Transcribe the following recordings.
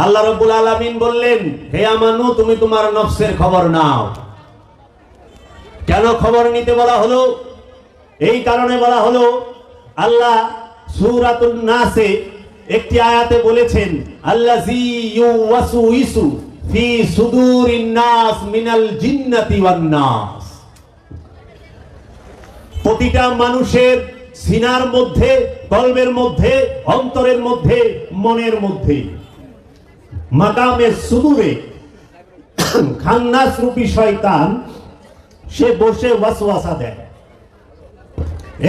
আল্লাহ রাব্বুল আলামিন বললেন, হে আমানু, তুমি তোমার নফসের খবর নাও। কেন খবর নিতে বলা হলো? এই কারণে বলা হলো, আল্লাহ সূরাতুন নাসে একটি আয়াতে বলেছেন, আল্লাযী ইউওয়াসউইসু ফি সুদুরিন নাস মিনাল জিন্নাতি ওয়ান নাস। প্রতিটা মানুষের সিনার মধ্যে, কলবের মধ্যে, অন্তরের মধ্যে, মনের মধ্যে মাকামে সুদূরে খান্নাস রূপী শয়তান সে বসে ওয়াসওয়াসা দেয়।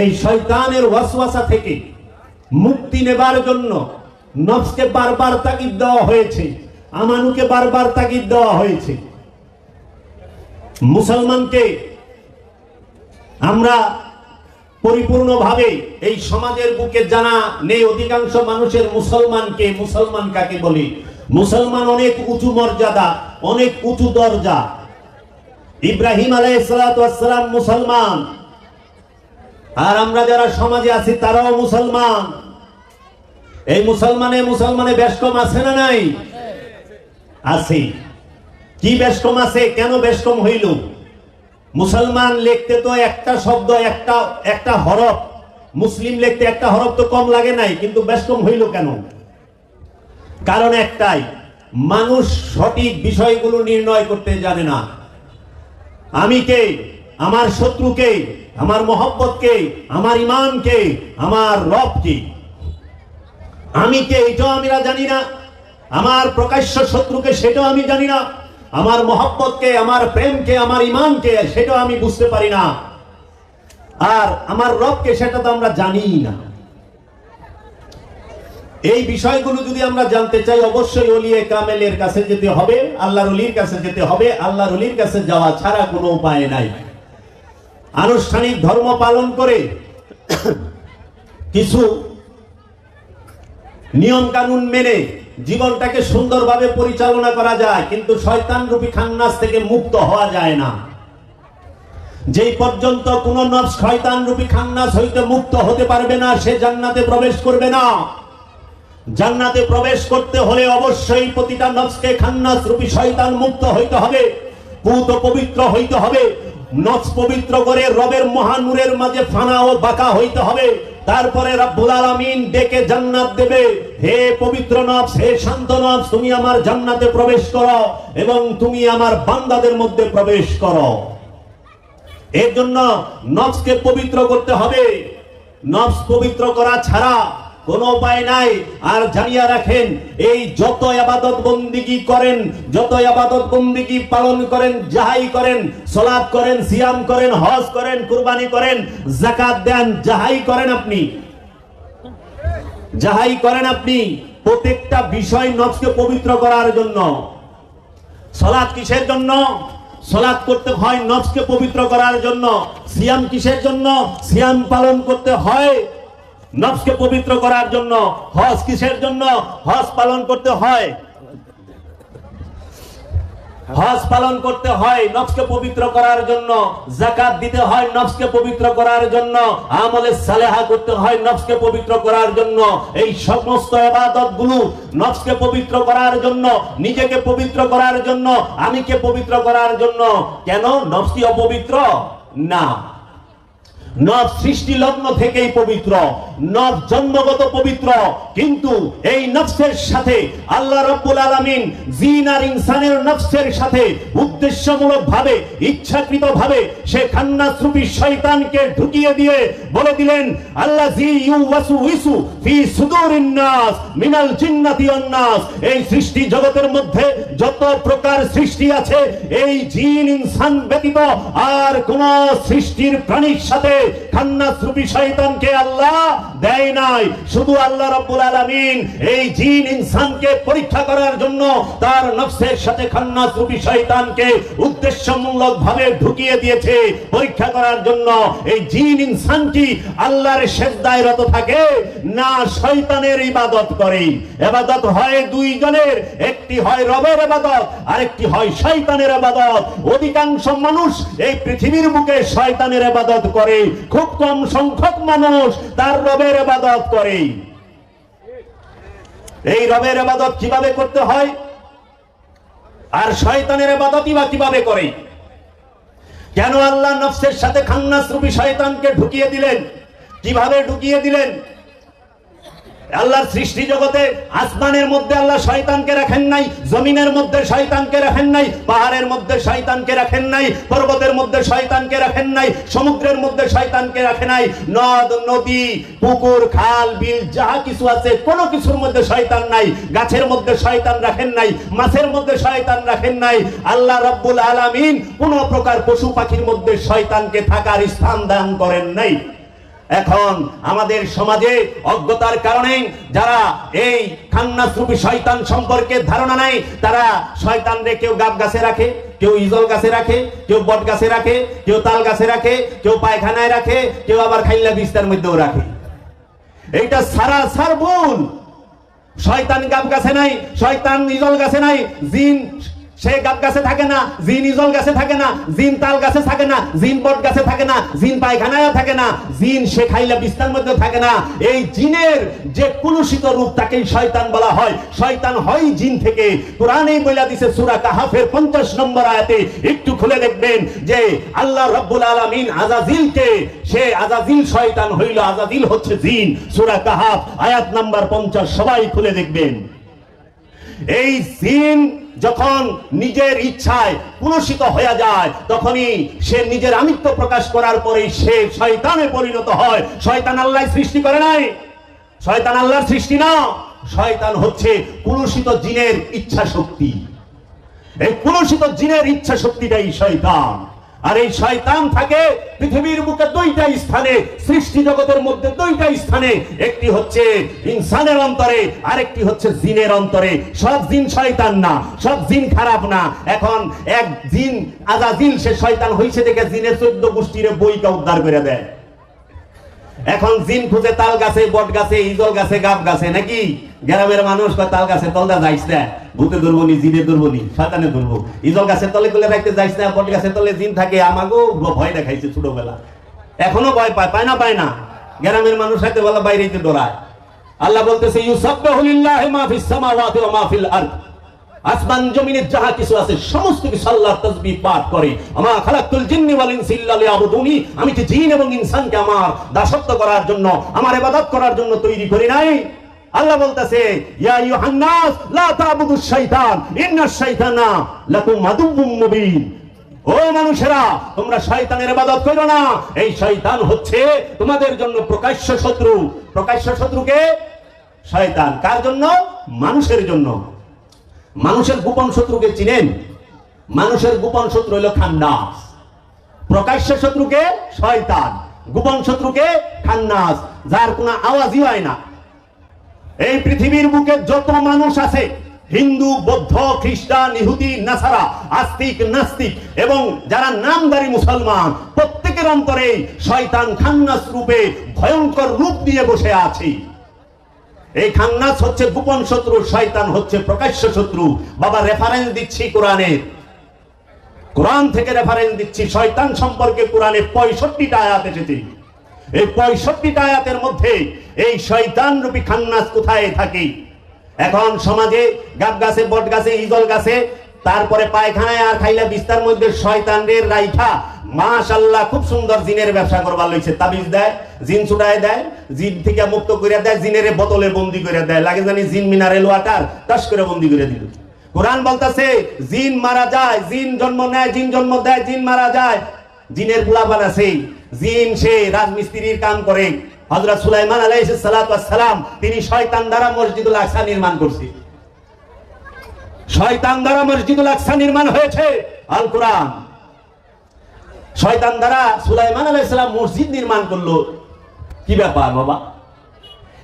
এই শয়তানের ওয়াসওয়াসা থেকে মুক্তি নেবার জন্য নফসকে বারবার তাগিদ দেওয়া হয়েছে, আমানুকে বারবার তাগিদ দেওয়া হয়েছে। মুসলমানকে আমরা পরিপূর্ণভাবে এই সমাজের বুকে জানা নেই অধিকাংশ মানুষের মুসলমানকে, মুসলমান কাকে বলে। মুসলমান অনেক উঁচু মর্যাদা, অনেক উঁচু দরজা। ইব্রাহিম আলাইহিস সালাতু ওয়াস সালাম মুসলমান, আর আমরা যারা সমাজে আছি তারাও মুসলমান। এই মুসলমানে বেশকম আছে না নাই? আছে। কি বেশকম আছে? কেন বেশকম হইল? মুসলমান লিখতে তো একটা শব্দ, একটা হরফ, মুসলিম লিখতে একটা হরফ তো কম লাগে নাই, কিন্তু বেশকম হইল কেন? কারণ একটাই, মানুষ সঠিক বিষয়গুলো নির্ণয় করতে জানে না। আমি কে, আমার শত্রু কে, আমার মহব্বত কে, আমার ইমান কে, আমার রব কে, আমি কে এটাও আমরা জানি না। আমার প্রকাশ্য শত্রুকে সেটাও আমি জানি না। আমার মহব্বতকে, আমার প্রেমকে, আমার ইমানকে সেটাও আমি বুঝতে পারি না। আর আমার রবকে সেটা তো আমরা জানি না। এই বিষয়গুলো যদি আমরা জানতে চাই, অবশ্যই ওলিয়ে কামেলের কাছে যেতে হবে, আল্লাহর ওলির কাছে যেতে হবে। আল্লাহর ওলির কাছে যাওয়া ছাড়া কোনো উপায় নাই। আনুষ্ঠানিক ধর্ম পালন করে কিছু নিয়ম কানুন মেনে জীবনটাকে সুন্দরভাবে পরিচালনা করা যায়, কিন্তু শয়তান রূপী খান্নাস থেকে মুক্ত হওয়া যায় না। যেই পর্যন্ত কোন নফস শয়তান রূপী খান্নাস হইতে মুক্ত হতে পারবে না, সে জান্নাতে প্রবেশ করবে না। জান্নাতে প্রবেশ করতে হলে অবশ্যই প্রতিটা নফসকে খান্নাস রূপী শয়তান মুক্ত হইতে হবে, পুত পবিত্র হইতে হবে। নফস পবিত্র করে রবের মহানূরের মাঝে ফানা ও বাঁকা হইতে হবে। তারপরে রব্বুল আলামিন ডেকে জান্নাত দেবে, হে পবিত্র নফস, হে শান্ত নফস, তুমি আমার জান্নাতে প্রবেশ করো এবং তুমি আমার বান্দাদের মধ্যে প্রবেশ করো। এর জন্য নফসকে পবিত্র করতে হবে। নফস পবিত্র করা ছাড়া কোনো উপায় নাই। আর জানিয়া রাখেন, এই যত ইবাদত বন্দিগি করেন, যত ইবাদত বন্দিগি পালন করেন, যাহাই করেন, সালাত করেন, সিয়াম করেন, হজ করেন, কুরবানি করেন, যাকাত দেন, যাহাই করেন আপনি, প্রত্যেকটা বিষয় নফসকে পবিত্র করার জন্য। সালাত কিসের জন্য? সালাত করতে হয় নফসকে পবিত্র করার জন্য। সিয়াম কিসের জন্য? সিয়াম পালন করতে হয় নফসকে পবিত্র করার জন্য। হজ কিসের জন্য? হজ পালন করতে হয়, হজ পালন করতে হয় নফসকে পবিত্র করার জন্য। যাকাত দিতে হয় নফসকে পবিত্র করার জন্য। আমলে সালেহা করতে হয় নফসকে পবিত্র করার জন্য। এই সমস্ত ইবাদতগুলো নফসকে পবিত্র করার জন্য, নিজেকে পবিত্র করার জন্য, আমিকে পবিত্র করার জন্য। কেন? নফস কি অপবিত্র? না। নফস সৃষ্টি লগ্ন থেকেই পবিত্র, নফস জন্মগত পবিত্র। কিন্তু এই নফসের সাথে আল্লাহ রাব্বুল আলামিন জিন আর ইনসানের নফসের সাথে উদ্দেশ্যমূলক ভাবে, ইচ্ছাকৃত ভাবে সে খান্নাস রূপী শয়তানকে ঢুকিয়ে দিয়ে বলে দিলেন, আল্লাযী ইউওয়াসউইসু ফি সুদুরিন নাস মিনাল জিন্নাতি ওয়ান নাস। এই সৃষ্টি জগতের মধ্যে যত প্রকার সৃষ্টি আছে, এই জিন ইনসান ব্যতীত আর কোন সৃষ্টির প্রাণীর সাথে খান্নাস রূপী শয়তানকে আল্লাহ দেয় নাই। শুধু আল্লাহ রাব্বুল আলামিন এই জিন ইনসানকে পরীক্ষা করার জন্য তার নফসের সাথে খান্নাস রূপী শয়তানকে উদ্দেশ্যমূলক ভাবে ঢুকিয়ে দিয়েছে, পরীক্ষা করার জন্য। এই জিন ইনসান কি আল্লাহর সিজদায় রত থাকে না শয়তানের ইবাদত করে? ইবাদত হয় দুইজনের, একটি হয় রবের ইবাদত, আরেকটি হয় শয়তানের ইবাদত। অধিকাংশ মানুষ এই পৃথিবীর বুকে শয়তানের ইবাদত করে, খুব কম সংখ্যক মানুষ তার রবের ইবাদত করে। এই রবের ইবাদত কিভাবে করতে হয় আর শয়তানের ইবাদতই বা কিভাবে করে? কেন আল্লাহ নফসের সাথে খান্নাস রূপী শয়তানকে ঢুকিয়ে দিলেন? কিভাবে ঢুকিয়ে দিলেন? আল্লাহর সৃষ্টি জগতে আসমানের মধ্যে আল্লাহ শয়তানকে রাখেন নাই, জমিনের মধ্যে শয়তানকে রাখেন নাই, পাহাড়ের মধ্যে শয়তানকে রাখেন নাই, পর্বতের মধ্যে শয়তানকে রাখেন নাই, সমুদ্রের মধ্যে শয়তানকে রাখে নাই, নদ নদী পুকুর খাল বিল যাহা কিছু আছে কোনো কিছুর মধ্যে শয়তান নাই। গাছের মধ্যে শয়তান রাখেন নাই, মাছের মধ্যে শয়তান রাখেন নাই। আল্লাহ রাব্বুল আলামিন কোন প্রকার পশু পাখির মধ্যে শয়তানকে থাকার স্থান দান করেন নাই। এখন আমাদের সমাজে অজ্ঞতার কারণে যারা এই খান্নাস রূপী শয়তান সম্পর্কে ধারণা নাই, তারা শয়তানরে কেউ গাব গাছে রাখে, কেউ ইজল গাছে রাখে, কেউ বট গাছে রাখে, কেউ তাল গাছে রাখে, কেউ পায়খানায় রাখে, কেউ আবার খাইলা বিস্তার মধ্যেও রাখে। এইটা সারাসার ভুল। শয়তান গাব গাছে নাই, শয়তান ইজল গাছে নাই, জিন সে গাব গাছে থাকে না, জিন ইজল গাছে থাকে না, জিন তাল গাছে থাকে না, জিন বট গাছে থাকে না, জিন পায়খানায় থাকে না, জিন সে খাইলা বিস্তার মধ্যে থাকে না। এই জিনের যে কুলুষিত রূপ তাকেই শয়তান বলা হয়। শয়তান হয় জিন থেকে। কোরআনেই বলে দিয়েছে সূরা কাহাফের 50 নম্বর আয়াতে, একটু খুলে দেখবেন যে আল্লাহ রাব্বুল আলামিন আযাজিলকে, সে আযাজিল শয়তান হইল, আযাজিল হচ্ছে জিন। সূরা কাহাফ আয়াত নাম্বার 50, সবাই খুলে দেখবেন। এই জিন যখন নিজের ইচ্ছায় কুলুষিত হয়ে যায়, তখনই সে নিজের আমিত্ব প্রকাশ করার পরে সে শয়তানে পরিণত হয়। শয়তান আল্লাহ সৃষ্টি করে নাই, শয়তান আল্লাহর সৃষ্টি না। শয়তান হচ্ছে কুলুষিত জিনের ইচ্ছা শক্তি। এই কুলুষিত জিনের ইচ্ছা শক্তিটাই শয়তান। আর এই শয়তান থাকে পৃথিবীর বুকে দুইটা স্থানে, সৃষ্টি জগতের মধ্যে দুইটা স্থানে। একটি হচ্ছে ইনসানের অন্তরে, আরেকটি হচ্ছে জিনের অন্তরে। সব জিন শয়তান না, সব জিন খারাপ না। এখন এক জিন আযাজিল, সে শয়তান হইছে দেখে জিনের 14 গোষ্ঠীর বইটা উদ্ধার করে দেয়। এখন জিন খুঁজে তাল গাছে, বট গাছে, ইজল গাছে, গাব গাছে, নাকি গ্রামের মানুষ কয় তাল গাছে তলদা যাইস না, ভূতে ধরবো নি, জিনে ধরবো নি, শয়তানে ধরবো। ইজল গাছের তলে তুলে রাখতে যাইস না, বট গাছের তলে জিন থাকে। আমাকেও ভয় দেখাইছে ছোটবেলা, এখনো ভয় পায়। পায় না? পায় না? গ্রামের মানুষ হাতে বলা বাইরেতে ডরায়। আল্লাহ বলতেছে ইউসাব্বিহু লিল্লাহি মা ফিস সামাওয়াতি ওয়া মা ফিল আরদ, আসমান জমিনে যাহা কিছু আছে সমস্ত কিছু আল্লাহর তাসবিহ পাঠ করে। আমা খালাকতুল জিন্নি ওয়াল ইনসা ইল্লা লিয়াবুদুনি, আমি কি জিন এবং ইনসানকে আমার দাসত্ব করার জন্য, আমার ইবাদত করার জন্য তৈরি করি নাই। আল্লাহ বলতেছে ইয়া আইয়ুহান নাস লা তা'বুদুশ শাইতান ইন্নাশ শাইতানা লাকুম আদুউম মুবিন। ও মানুষেরা, তোমরা শয়তানের ইবাদত করো না। এই শয়তান হচ্ছে তোমাদের জন্য প্রকাশ্য শত্রু। প্রকাশ্য শত্রুকে শয়তান। কার জন্য? মানুষের জন্য। মানুষের গোপন শত্রুকে চিনেন? মানুষের গোপন শত্রু হলো খান্নাস। প্রকাশ্য শত্রুকে শয়তান, গোপন শত্রুকে খান্নাস, যার কোনো আওয়াজই হয় না। এই পৃথিবীর বুকে যত মানুষ আছে, হিন্দু, বৌদ্ধ, খ্রিস্টান, ইহুদি, নাসারা, আস্তিক, নাস্তিক এবং যারা নামধারী মুসলমান, প্রত্যেকের অন্তরে শয়তান খান্নাস রূপে ভয়ঙ্কর রূপ দিয়ে বসে আছে। এই খান্নাস হচ্ছে গোপন শত্রু, শয়তান হচ্ছে প্রকাশ্য শত্রু। বাবা রেফারেন্স দিচ্ছি কোরআনের, কোরআন থেকে রেফারেন্স দিচ্ছি। শয়তান সম্পর্কে কোরআনে 65টা আয়াত এসেছে। এই 65টা আয়াতের মধ্যে এই শয়তান রূপী খান্নাস কোথায় থাকে? এখন সমাজে গাব গাছে, বট গাছে, ইজল গাছে, তারপরে পায়খানায় আর খাইলা বিস্তার মধ্যে শয়তানের রাইখা মাশাআল্লাহ খুব সুন্দর জিনের ব্যবসা করবার লইছে। তাবিজ দেয়, জিন ছুটায় দেয়, জিন থেকে মুক্ত করে দেয়, জিনের বোতলে বন্দি করে দেয়। লাগে জানি জিন মিনারেল ওয়াটার টাস করে বন্দি করে দিল। কোরআন বলতেছে জিন মারা যায়, জিন জন্ম নেয়, জিন জন্ম দেয়, জিন মারা যায়। জিনের পোলাপান আছে, জিন সে রাজমিস্ত্রির কাম করে। হযরত সুলাইমান আলাইহিস সালাতু ওয়াস সালাম তিনি শয়তান দ্বারা মসজিদুল আকসা নির্মাণ করছে। শয়তান দ্বারা মসজিদুল আকসা নির্মাণ হয়েছে। আল কোরআন। শয়তান দ্বারা সুলাইমান আলাইহিস সালাম মসজিদ নির্মাণ করলো। কি ব্যাপার বাবা?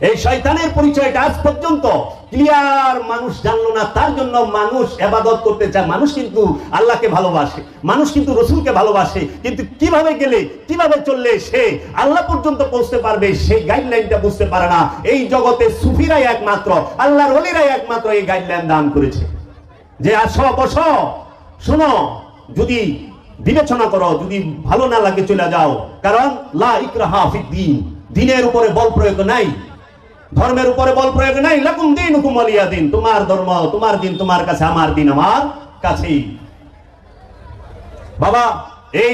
এই শয়তানের পরিচয়টা আজ পর্যন্ত ক্লিয়ার মানুষ জানলো না। তার জন্য মানুষ ইবাদত করতে চায়। মানুষ কিন্তু আল্লাহকে ভালোবাসে, মানুষ কিন্তু রাসূলকে ভালোবাসে, কিন্তু কিভাবে গেলে, কিভাবে চললে সে আল্লাহ পর্যন্ত পৌঁছতে পারবে সেই গাইডলাইনটা বুঝতে পারে না। এই জগতে সুফিরাই একমাত্র, আল্লাহর ওলিরাই একমাত্র এই গাইডলাইন দান করেছে যে আসো বসো, শোনো, যদি বিবেচনা করো, যদি ভালো না লাগে চলে যাও। কারণ লা ইকরাহা ফিদ দ্বীন, দ্বীনের উপরে বল প্রয়োগ নাই। ধর্মের উপরে বল প্রয়োগ নাই, লাকুম দীনুকুম ওয়ালিয়া দিন, তোমার ধর্ম তোমার দিন তোমার কাছে, আমার দিন আমার কাছেই। বাবা, এই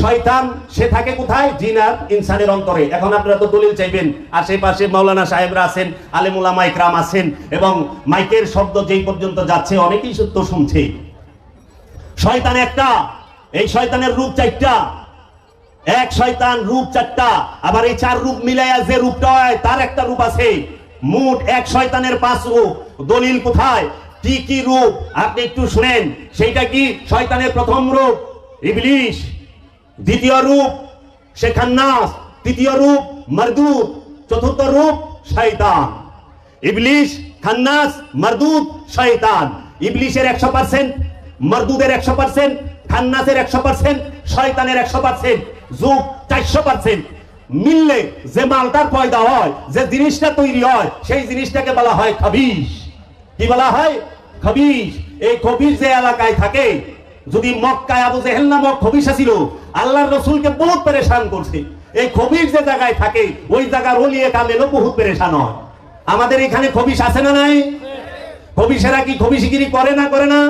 শয়তান সে থাকে কোথায়? জিন আর ইনসানের অন্তরে। এখন আপনারা তো দলিল চাইবেন, আশেপাশে মাওলানা সাহেবরা আছেন, আলেম উলামা ইকরাম আছেন, এবং মাইকের শব্দ যেই পর্যন্ত যাচ্ছে অনেকেই সত্য শুনছে। শয়তান একটা, এই শয়তানের রূপ চারটা। এক শয়তান রূপ চারটা, আবার এই চার রূপ মিলাইয়া যে রূপটা হয় তার একটা রূপ আছে। মোট এক শয়তানের 5 রূপ। দলিল কোথায়, কি কি রূপ আপনি একটু শুনেন। সেইটা কি? শয়তানের প্রথম রূপ ইবলিশ, দ্বিতীয় রূপ সে খান্নাস, তৃতীয় রূপ মারদুদ, চতুর্থ রূপ শয়তান। ইবলিশ, খান্নাস, মারদুদ, শয়তান। ইবলিশের 100%, মারদুদের 100%, খান্নাসের 100%, শয়তানের 100%, যোগ 400%। মিললে যে মালটার পয়দা হয়, যে জিনিসটা তৈরি হয়, সেই জিনিসটাকে বলা হয় খবিশ। কি বলা হয়? খবিশ। এই খবিশ যে এলাকায় থাকে, যদি মক্কায় আবু জেহেল নামক খবিশ ছিল, আল্লাহর রাসূলকে বহুত পেরেশান করছে। এই খবিশ যে জায়গায় থাকে, ওই জায়গার ওলিয়ে কামেলও বহুত পেরেশান হয়। আমাদের এখানে খবিশ আছে না নাই? খবিশেরা কি খবিশগিরি করে না করে না?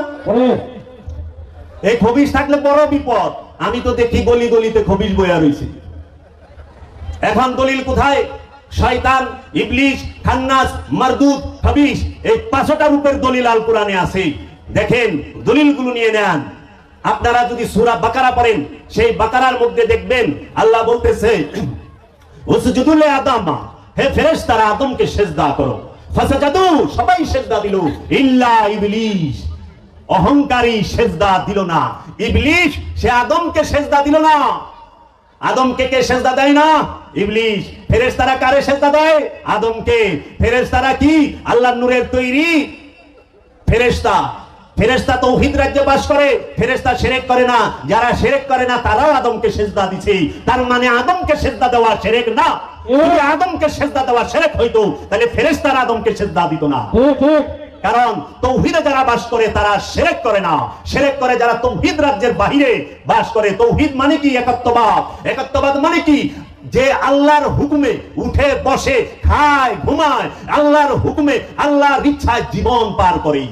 এই খবিশ থাকলে বড় বিপদ। আমি তো দেখি গলি গলিতে খবিশ বইয়া রয়েছে। এখন দলিল কোথায়? শয়তান, ইবলিশ, খান্নাস, মারদুদ, খবিশ, এই 5টা রূপের দলিল আল কোরআনে আছে। দেখেন, দলিলগুলো নিয়ে নেন। আপনারা যদি সূরা বাকারা পড়েন, সেই বাকারার মধ্যে দেখবেন আল্লাহ বলতেছে, উসজুদু লি আদম, হে ফেরেশতারা আদমকে সিজদা করো। ফাসাজাদু, সবাই সিজদা দিল, ইল্লা ইবলিশ, অহংকারী সিজদা দিল না। ইবলিশ সে আদমকে সিজদা দিল না। আদমকে কে সিজদা দেয় না? ইবলিশ। ফেরেশতারা কারে সিজদা দেয়? আদমকে। ফেরেশতারা কি? আল্লাহর নূরের তৈরি ফেরেশতা। ফেরেশতা তৌহিদ রাজ্যে বাস করে, ফেরেশতা শিরক করে না। যারা শিরক করে না তারাও আদমকে সিজদা দিছে। তার মানে আদমকে সিজদা দেওয়া শিরক না। যদি আদমকে সিজদা দেওয়া শিরক হইতো, তাহলে ফেরেশতারা আদমকে সিজদা দিত না। কারণ তৌহিদে যারা বাস করে তারা শিরক করে না। শিরক করে যারা তৌহিদ রাজ্যের বাহিরে বাস করে। তৌহিদ মানে কি? একত্ববাদ। একত্ববাদ মানে কি? যে আল্লাহর হুকুমে উঠে বসে, খায়, ঘুমায়, আল্লাহর হুকুমে, আল্লাহর ইচ্ছায় জীবন পার করে।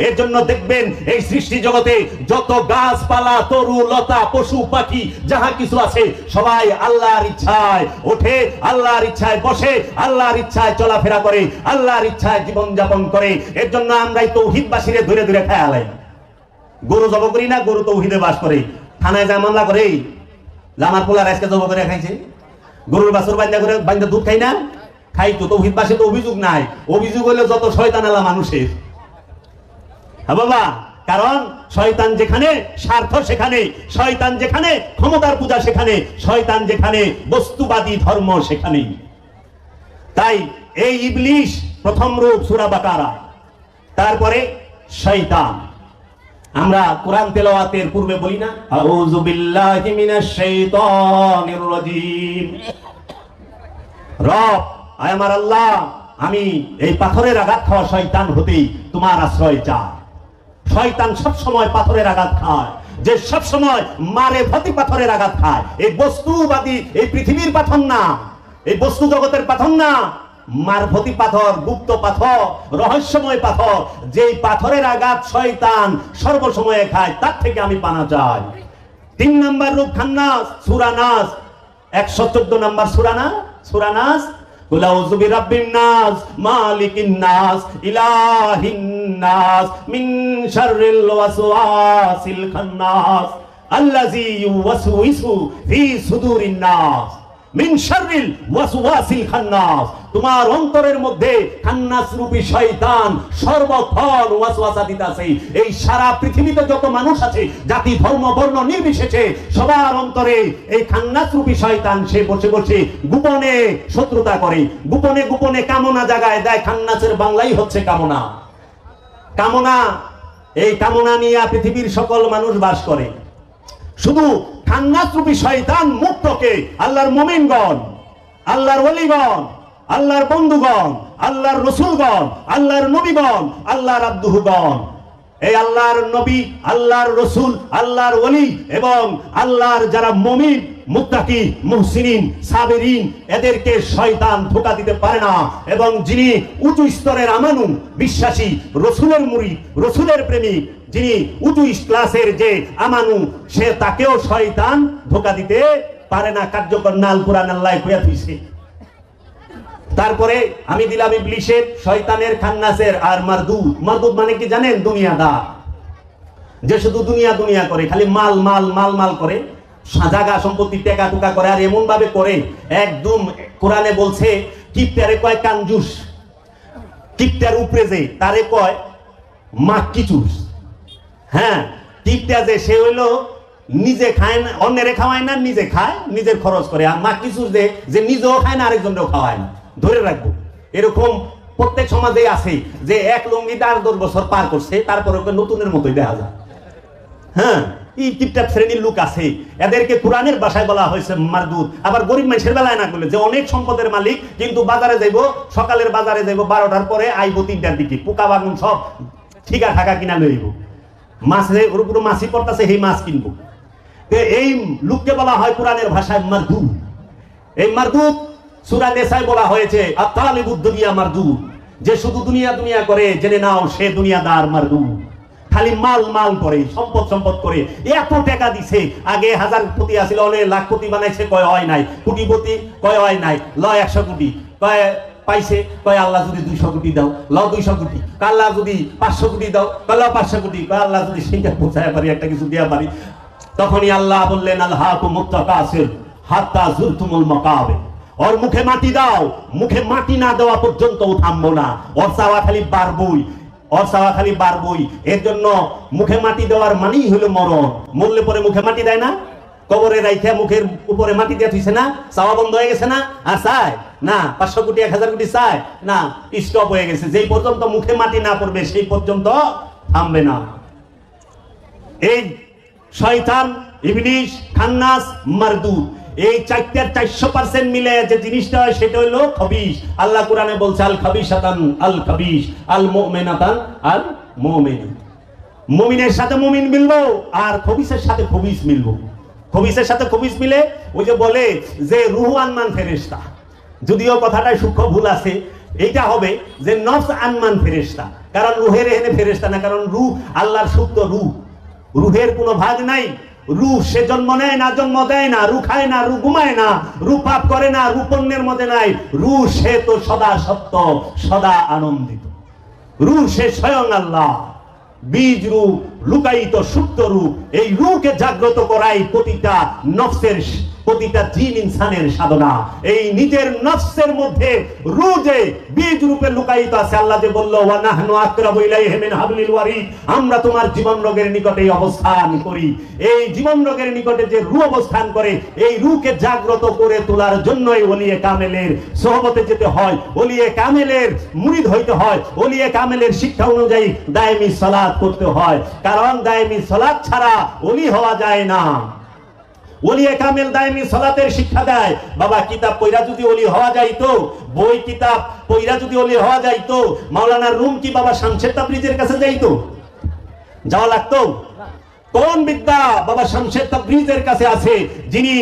এর জন্য দেখবেন এই সৃষ্টি জগতে যত গাছপালা, তরু লতা, পশু পাখি যাহা কিছু আছে, সবাই আল্লাহর ইচ্ছায় ওঠে, আল্লাহর ইচ্ছায় বসে, আল্লাহর ইচ্ছায় চলাফেরা করে, আল্লাহর ইচ্ছায় জীবন যাপন করে। এর জন্য আমরাই তৌহিদবাসীরে ধরে ধরে খেয়ালাই। গরু জব করি না, গরু তৌহিদে বাস করে। থানায় যা মামলা করে, আমার পোলার আজকে জব করে খাইছে, গরুর বাছুর বান্ধা দুধ খাই না, খাই তো। তৌহিদবাসী তো অভিযোগ নাই। অভিযোগ হলে যত শয়তান আলা মানুষের। হ্যাঁ বাবা, কারণ শয়তান যেখানে স্বার্থ সেখানে, শয়তান যেখানে ক্ষমতার পূজা সেখানে, শয়তান যেখানে বস্তুবাদী ধর্ম সেখানেই। তাই এই ইবলিশ প্রথম রূপ সূরা বাকারা। তারপরে শয়তান। আমরা কোরআন তেলাওয়াতের পূর্বে বলি না, আউযু বিল্লাহি মিনাশ শাইতানির রাজীম। রব, আয় আমার আল্লাহ, আমি এই পাথরের আঘাত খাওয়া শয়তান হতে তোমার আশ্রয় চাই। শয়তান সব সময় পাথরের আঘাত খায়, যে সব সময় মারে ভতি পাথরের আঘাত খায়। এই বস্তুবাদী, এই পৃথিবীর পাথর না, এই বস্তু জগতের পাথর না, মারভতি পাথর, গুপ্ত পাথর, রহস্যময় পাথর। যেই পাথরের আঘাত শয়তান সর্বসময়ে খায়, তার থেকে আমি পানা চাই। 3 নাম্বার রূপ খান্নাস, সূরা নাস, 114 নাম্বার সূরা না, সূরা নাস। কুল আউযু বিরাব্বিন নাস, মালিকিন নাস, ইলাহিন নাস, মিন শাররিল ওয়াসওয়াসিল খান্নাস, আল্লাযী ইউওয়াসউইসু ফি সুদুরিন নাস, মিন শাররিল ওয়াসওয়াসিল খান্নাস। তোমার অন্তরের মধ্যে খান্নাস রূপী শয়তান সর্বক্ষণ ওয়াসওয়াসা দিতেছে। এই সারা পৃথিবীতে যত মানুষ আছে, জাতি ধর্ম বর্ণ নির্বিশেষে, সবার অন্তরে এই খান্নাস রূপী শয়তান সে বসে বসে গোপনে শত্রুতা করে, গোপনে গোপনে কামনা জাগায় দেয়। খান্নাসের বাংলাই হচ্ছে কামনা। কামনা, এই কামনা নিয়ে পৃথিবীর সকল মানুষ বাস করে। শুধু খান্নাস রূপী শয়তান মুক্তকে আল্লাহর মুমিনগণ, আল্লাহর ওলিগণ, আল্লাহর বন্ধুগণ, আল্লাহর রসুলগণ, আল্লাহর নবীগণ, আল্লাহর আব্দুগণ, এই আল্লাহর নবী, আল্লাহর রসুল, আল্লাহর ওলি এবং আল্লাহর যারা মুমিন মুত্তাকি, মুহসিনিন, সাবিরিন এদেরকে শয়তান ধোঁকা দিতে পারে না। এবং যিনি উঁচু স্তরের আমানু, বিশ্বাসী, রসুলের মুরিদ, রসুলের প্রেমিক, যিনি উঁচু ক্লাসের যে আমানু, সে তাকেও শয়তান ধোঁকা দিতে পারে না। কার্যকর নাল কুরআন আল্লাহ কইয়া দিয়েছে। তারপরে আমি দিলাম ইবলিসের, শয়তানের, খান্নাসের আর মারদুদ। মারদুদ মানে কি জানেন? দুনিয়াদার, যে শুধু দুনিয়া দুনিয়া করে, খালি মাল মাল মাল মাল করে, জায়গা সম্পত্তি টেকা টুকা করে, আর এমন ভাবে করে একদম কোরআনে বলছে কিপ্টারে কয় কাঞ্জুস, কিপ্টার উপরে যে তারে কয় মাক্কিচুস। হ্যাঁ, কিপ্টা যে সে হইলো নিজে খায় না, অন্যেরে খাওয়ায় না, নিজে খায়, নিজের খরচ করে। আর মাক্কিচুস যে নিজেও খায় না, আরেকজনেও খাওয়ায় না। ধরে রাখবো এরকম প্রত্যেক সমাজেই আছে যে এক লুঙ্গিটা 10 বছর পার করছে, তারপরে ওকে নতুনের মতোই দেখা যায়। হ্যাঁ, এই কিপটাপ শ্রেণীর লোক আছে, এদেরকে কোরআনের ভাষায় বলা হয়েছে মারদুদ। আবার গরিব মানুষের বেলায় না বলে যে অনেক সম্পদের মালিক, কিন্তু বাজারে যাইব, সকালের বাজারে যাইব 12টার পরে, আইব 3টার দিকে, পোকা বাগুন সব ঠিকা ঠাকা কিনা লইব, মাছের ওর উপর মাছি পড়তেছে, সেই মাছ কিনবো। এই লোককে বলা হয় কোরআনের ভাষায় মারদুদ। এই মারদুদ সূরা নিসায় বলা হয়েছে আত-তালিবুদ দুনিয়া মারদুদ, যে শুধু দুনিয়া দুনিয়া করে, জেনে নাও সে দুনিয়াদার মারদুদ। খালি মাল মাল করে, সম্পদ সম্পদ করে, এত টাকা দিছে। আগে 1000 আছিল, অনেক লাখপতি বানাইছে, কয় হয় নাই। কোটিপতি, কয় হয় নাই। 100 কোটি, কয় পাইছে, কয় আল্লাহ যদি 200 কোটি দাও, 200 কোটি। আল্লাহ যদি 500 কোটি দাও, কয় 500 কোটি। কয় আল্লাহ যদি সেটা পৌঁছায় পারি, একটা কিছু দেওয়া পারি। তখনই আল্লাহ বললেন আলহাকুমুত তাকাসুর হাত্তা যুরতুমুল মাকাবির। ওর মুখে মাটি দাও, মুখে মাটি না দেওয়া পর্যন্ত থামবো না। ওর চাওয়া খালি বাড়বই, ওর চাওয়া খালি বাড়বই। এর জন্য মুখে মাটি দেওয়ার মানেই হলো মরণ। মরলে পরে মুখে মাটি দেয় না, কবরে রাইখে মুখের উপরে মাটি দিয়ে থুইছে না, চাওয়া বন্ধ হয়ে গেছে না? আর চায় না 500 কোটি 1000 কোটি চায় না, স্টপ হয়ে গেছে। যেই পর্যন্ত মুখে মাটি না পড়বে সেই পর্যন্ত থামবে না। এই শয়তান, ইবলিস, খান্নাস, মারদুদ, এই 400% মিলে যে জিনিসটা হয় সেটা হলো খবিস। আল্লাহ কোরআনে বলছে আল খাবিসাতান আল খাবিস আল মুমিনাতান আল মুমিন। মুমিনের সাথে মুমিন মিলবো, আর খবিসের সাথে খবিস মিলবো। খবিসের সাথে খবিস মিলে ওই যে বলে যে রূহ আনমান ফেরেশতা, যদিও কথাটায় সূক্ষ্ম ভুল আছে। এইটা হবে যে নফস আনমান ফেরেশতা, কারণ রূহের এখানে ফেরেশতা না, কারণ রূহ আল্লাহর শুদ্ধ রূহ, রূহের কোনো ভাগ নাই। রূহ সে জন্ম নেয় না, জন্ম দেয় না, রূহ খায় না, রূহ ঘুমায় না, রূহ পাপ করে না, রূহ পুণ্যের মধ্যে নাই। রূহ সে তো সদা সত্য, সদা আনন্দিত। রূহ সে স্বয়ং আল্লাহ, বীজ রূপ, লুকায়িত সুপ্ত রূপ। এই রূহকে জাগ্রত করাই প্রতিটা নফসের, প্রতিটা জিন ইনসানের সাধনা। এই নিজের নফসের মধ্যে রূহ যে বীজ রূপে লুকায়িত আছে, আল্লাহ যে বলল ওয়া নাহনু আকরাবু ইলাইহি মিন হাবলিল ওয়ারিদ, আমরা তোমার জীবন রোগের নিকটে অবস্থান করি। এই জীবন রোগের নিকটে যে রূহ অবস্থান করে, এই রূহকে জাগ্রত করে তোলার জন্যই ওলিয়ে কামেলের সোহবতে যেতে হয়, ওলিয়ে কামেলের মুরিদ হইতে হয়, ওলিয়ে কামেলের শিক্ষা অনুযায়ী দায়েমি সালাত করতে হয়। কারণ দায়েমি সালাত ছাড়া ওলি হওয়া যায় না। ওলিয়ে কামেল দায়েমি সালাতের শিক্ষা দেয়। বাবা কিতাব পয়রা যদি ওলি হওয়া যাইতো, বই কিতাব পয়রা যদি ওলি হওয়া যাইতো, মাওলানা রুম কি বাবা শামসের তাবরিজের কাছে যাইতো? যাওয়া লাগতো? কোন বিদ্যা বাবা শামসের তাবরিজের কাছে আছে, যিনি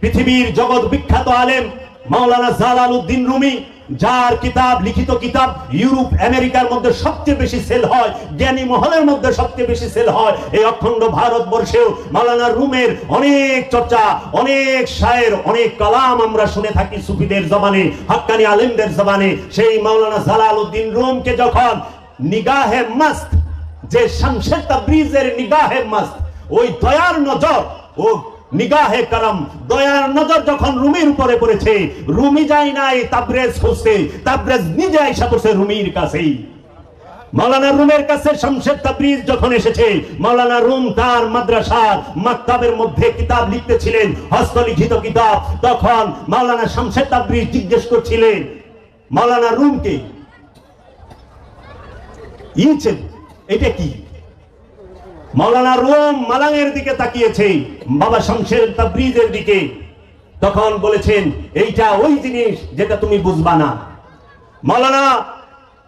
পৃথিবীর জগৎ বিখ্যাত আলেম মাওলানা জালালউদ্দিন রুমি, যার কিতাব, লিখিত কিতাব ইউরোপ আমেরিকার মধ্যে সবচেয়ে বেশি সেল হয়, জ্ঞানী মহলের মধ্যে সবচেয়ে বেশি সেল হয়। এই অখণ্ড ভারতবর্ষেও মাওলানা রুমের অনেক চর্চা, অনেক শায়ের, অনেক কালাম আমরা শুনে থাকি সুফিদের জবানে, হাক্কানি আলেমদের জবানে। সেই মাওলানা জালালউদ্দিন রুমকে যখন নিগাহে মাস্ত, যে শামসের তাবরিজের নিগাহে মাস্ত, ওই দয়ার নজর, ও নিগাহে করম, দয়ার নজর যখন রুমির উপরে পড়েছে, রুমি যায় নাই তাবরেজ খুঁজতে, তাবরেজ নিজে আইসা পড়ছে রুমির কাছেই। মাওলানা রুমের কাছে শামসের তাবরিজ যখন এসেছে, মাওলানা রুম তার মাদ্রাসার মাকতাবের মধ্যে কিতাব লিখতেছিলেন, হস্তলিখিত কিতাব। তখন মাওলানা শামসের তাবরিজ জিজ্ঞেস করছিলেন মাওলানা রুমকে, এটা কি? মাওলানা রুম মালাঙের দিকে তাকিয়েছে, বাবা শামসের তাবরিজের দিকে। তখন বলেছেন এইটা ওই জিনিস যেটা তুমি বুঝবা না। মাওলানা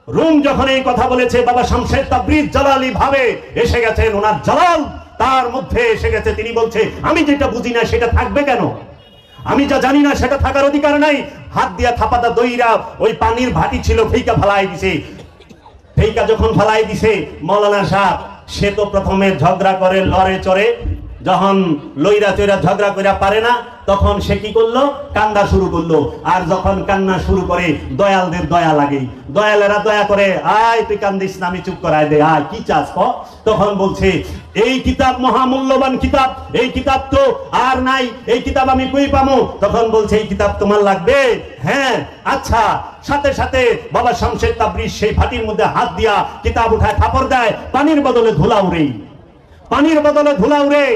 রুম যখন এই কথা বলেছে, বাবা শামসের তাবরিজ জালালি ভাবে এসে গেছেন, ওনার জালাল তার মধ্যে এসে গেছে। তিনি বলছে, আমি যেটা বুঝি না সেটা থাকবে কেন, আমি যা জানি না সেটা থাকার অধিকার নাই। হাত দিয়া থাপাতা দইরা ওই পানির ভাটি ছিল, ফেইকা ফালাই দিছে। ফেইকা যখন ফালাই দিছে, মাওলানা সাহেব সে তো প্রথমে ঝগড়া করে, লড়ে চড়ে, যখন লইরা চইরা ঝগড়া কইরা পারে না, তখন সে কি করলো, কান্না শুরু করলো। আর যখন কান্না শুরু করে, দয়ালদের দয়া লাগে, দয়ালেরা দয়া করে, আয় তুই কান্দিস না, আমি চুপ করাই দে, আয় কি চাস ক। তখন বলছে, এই কিতাব মহামূল্যবান কিতাব, এই কিতাব তো আর নাই, এই কিতাব আমি কই পামু। তখন বলছে, এই কিতাব তোমার লাগবে? হ্যাঁ, আচ্ছা। সাথে সাথে বাবা শামসের তাবরিজ সেই ভাটির মধ্যে হাত দিয়া কিতাব উঠায় থাপড় দেয়, পানির বদলে ধুলা উড়ে, পানির বদলে ধুলা উড়ে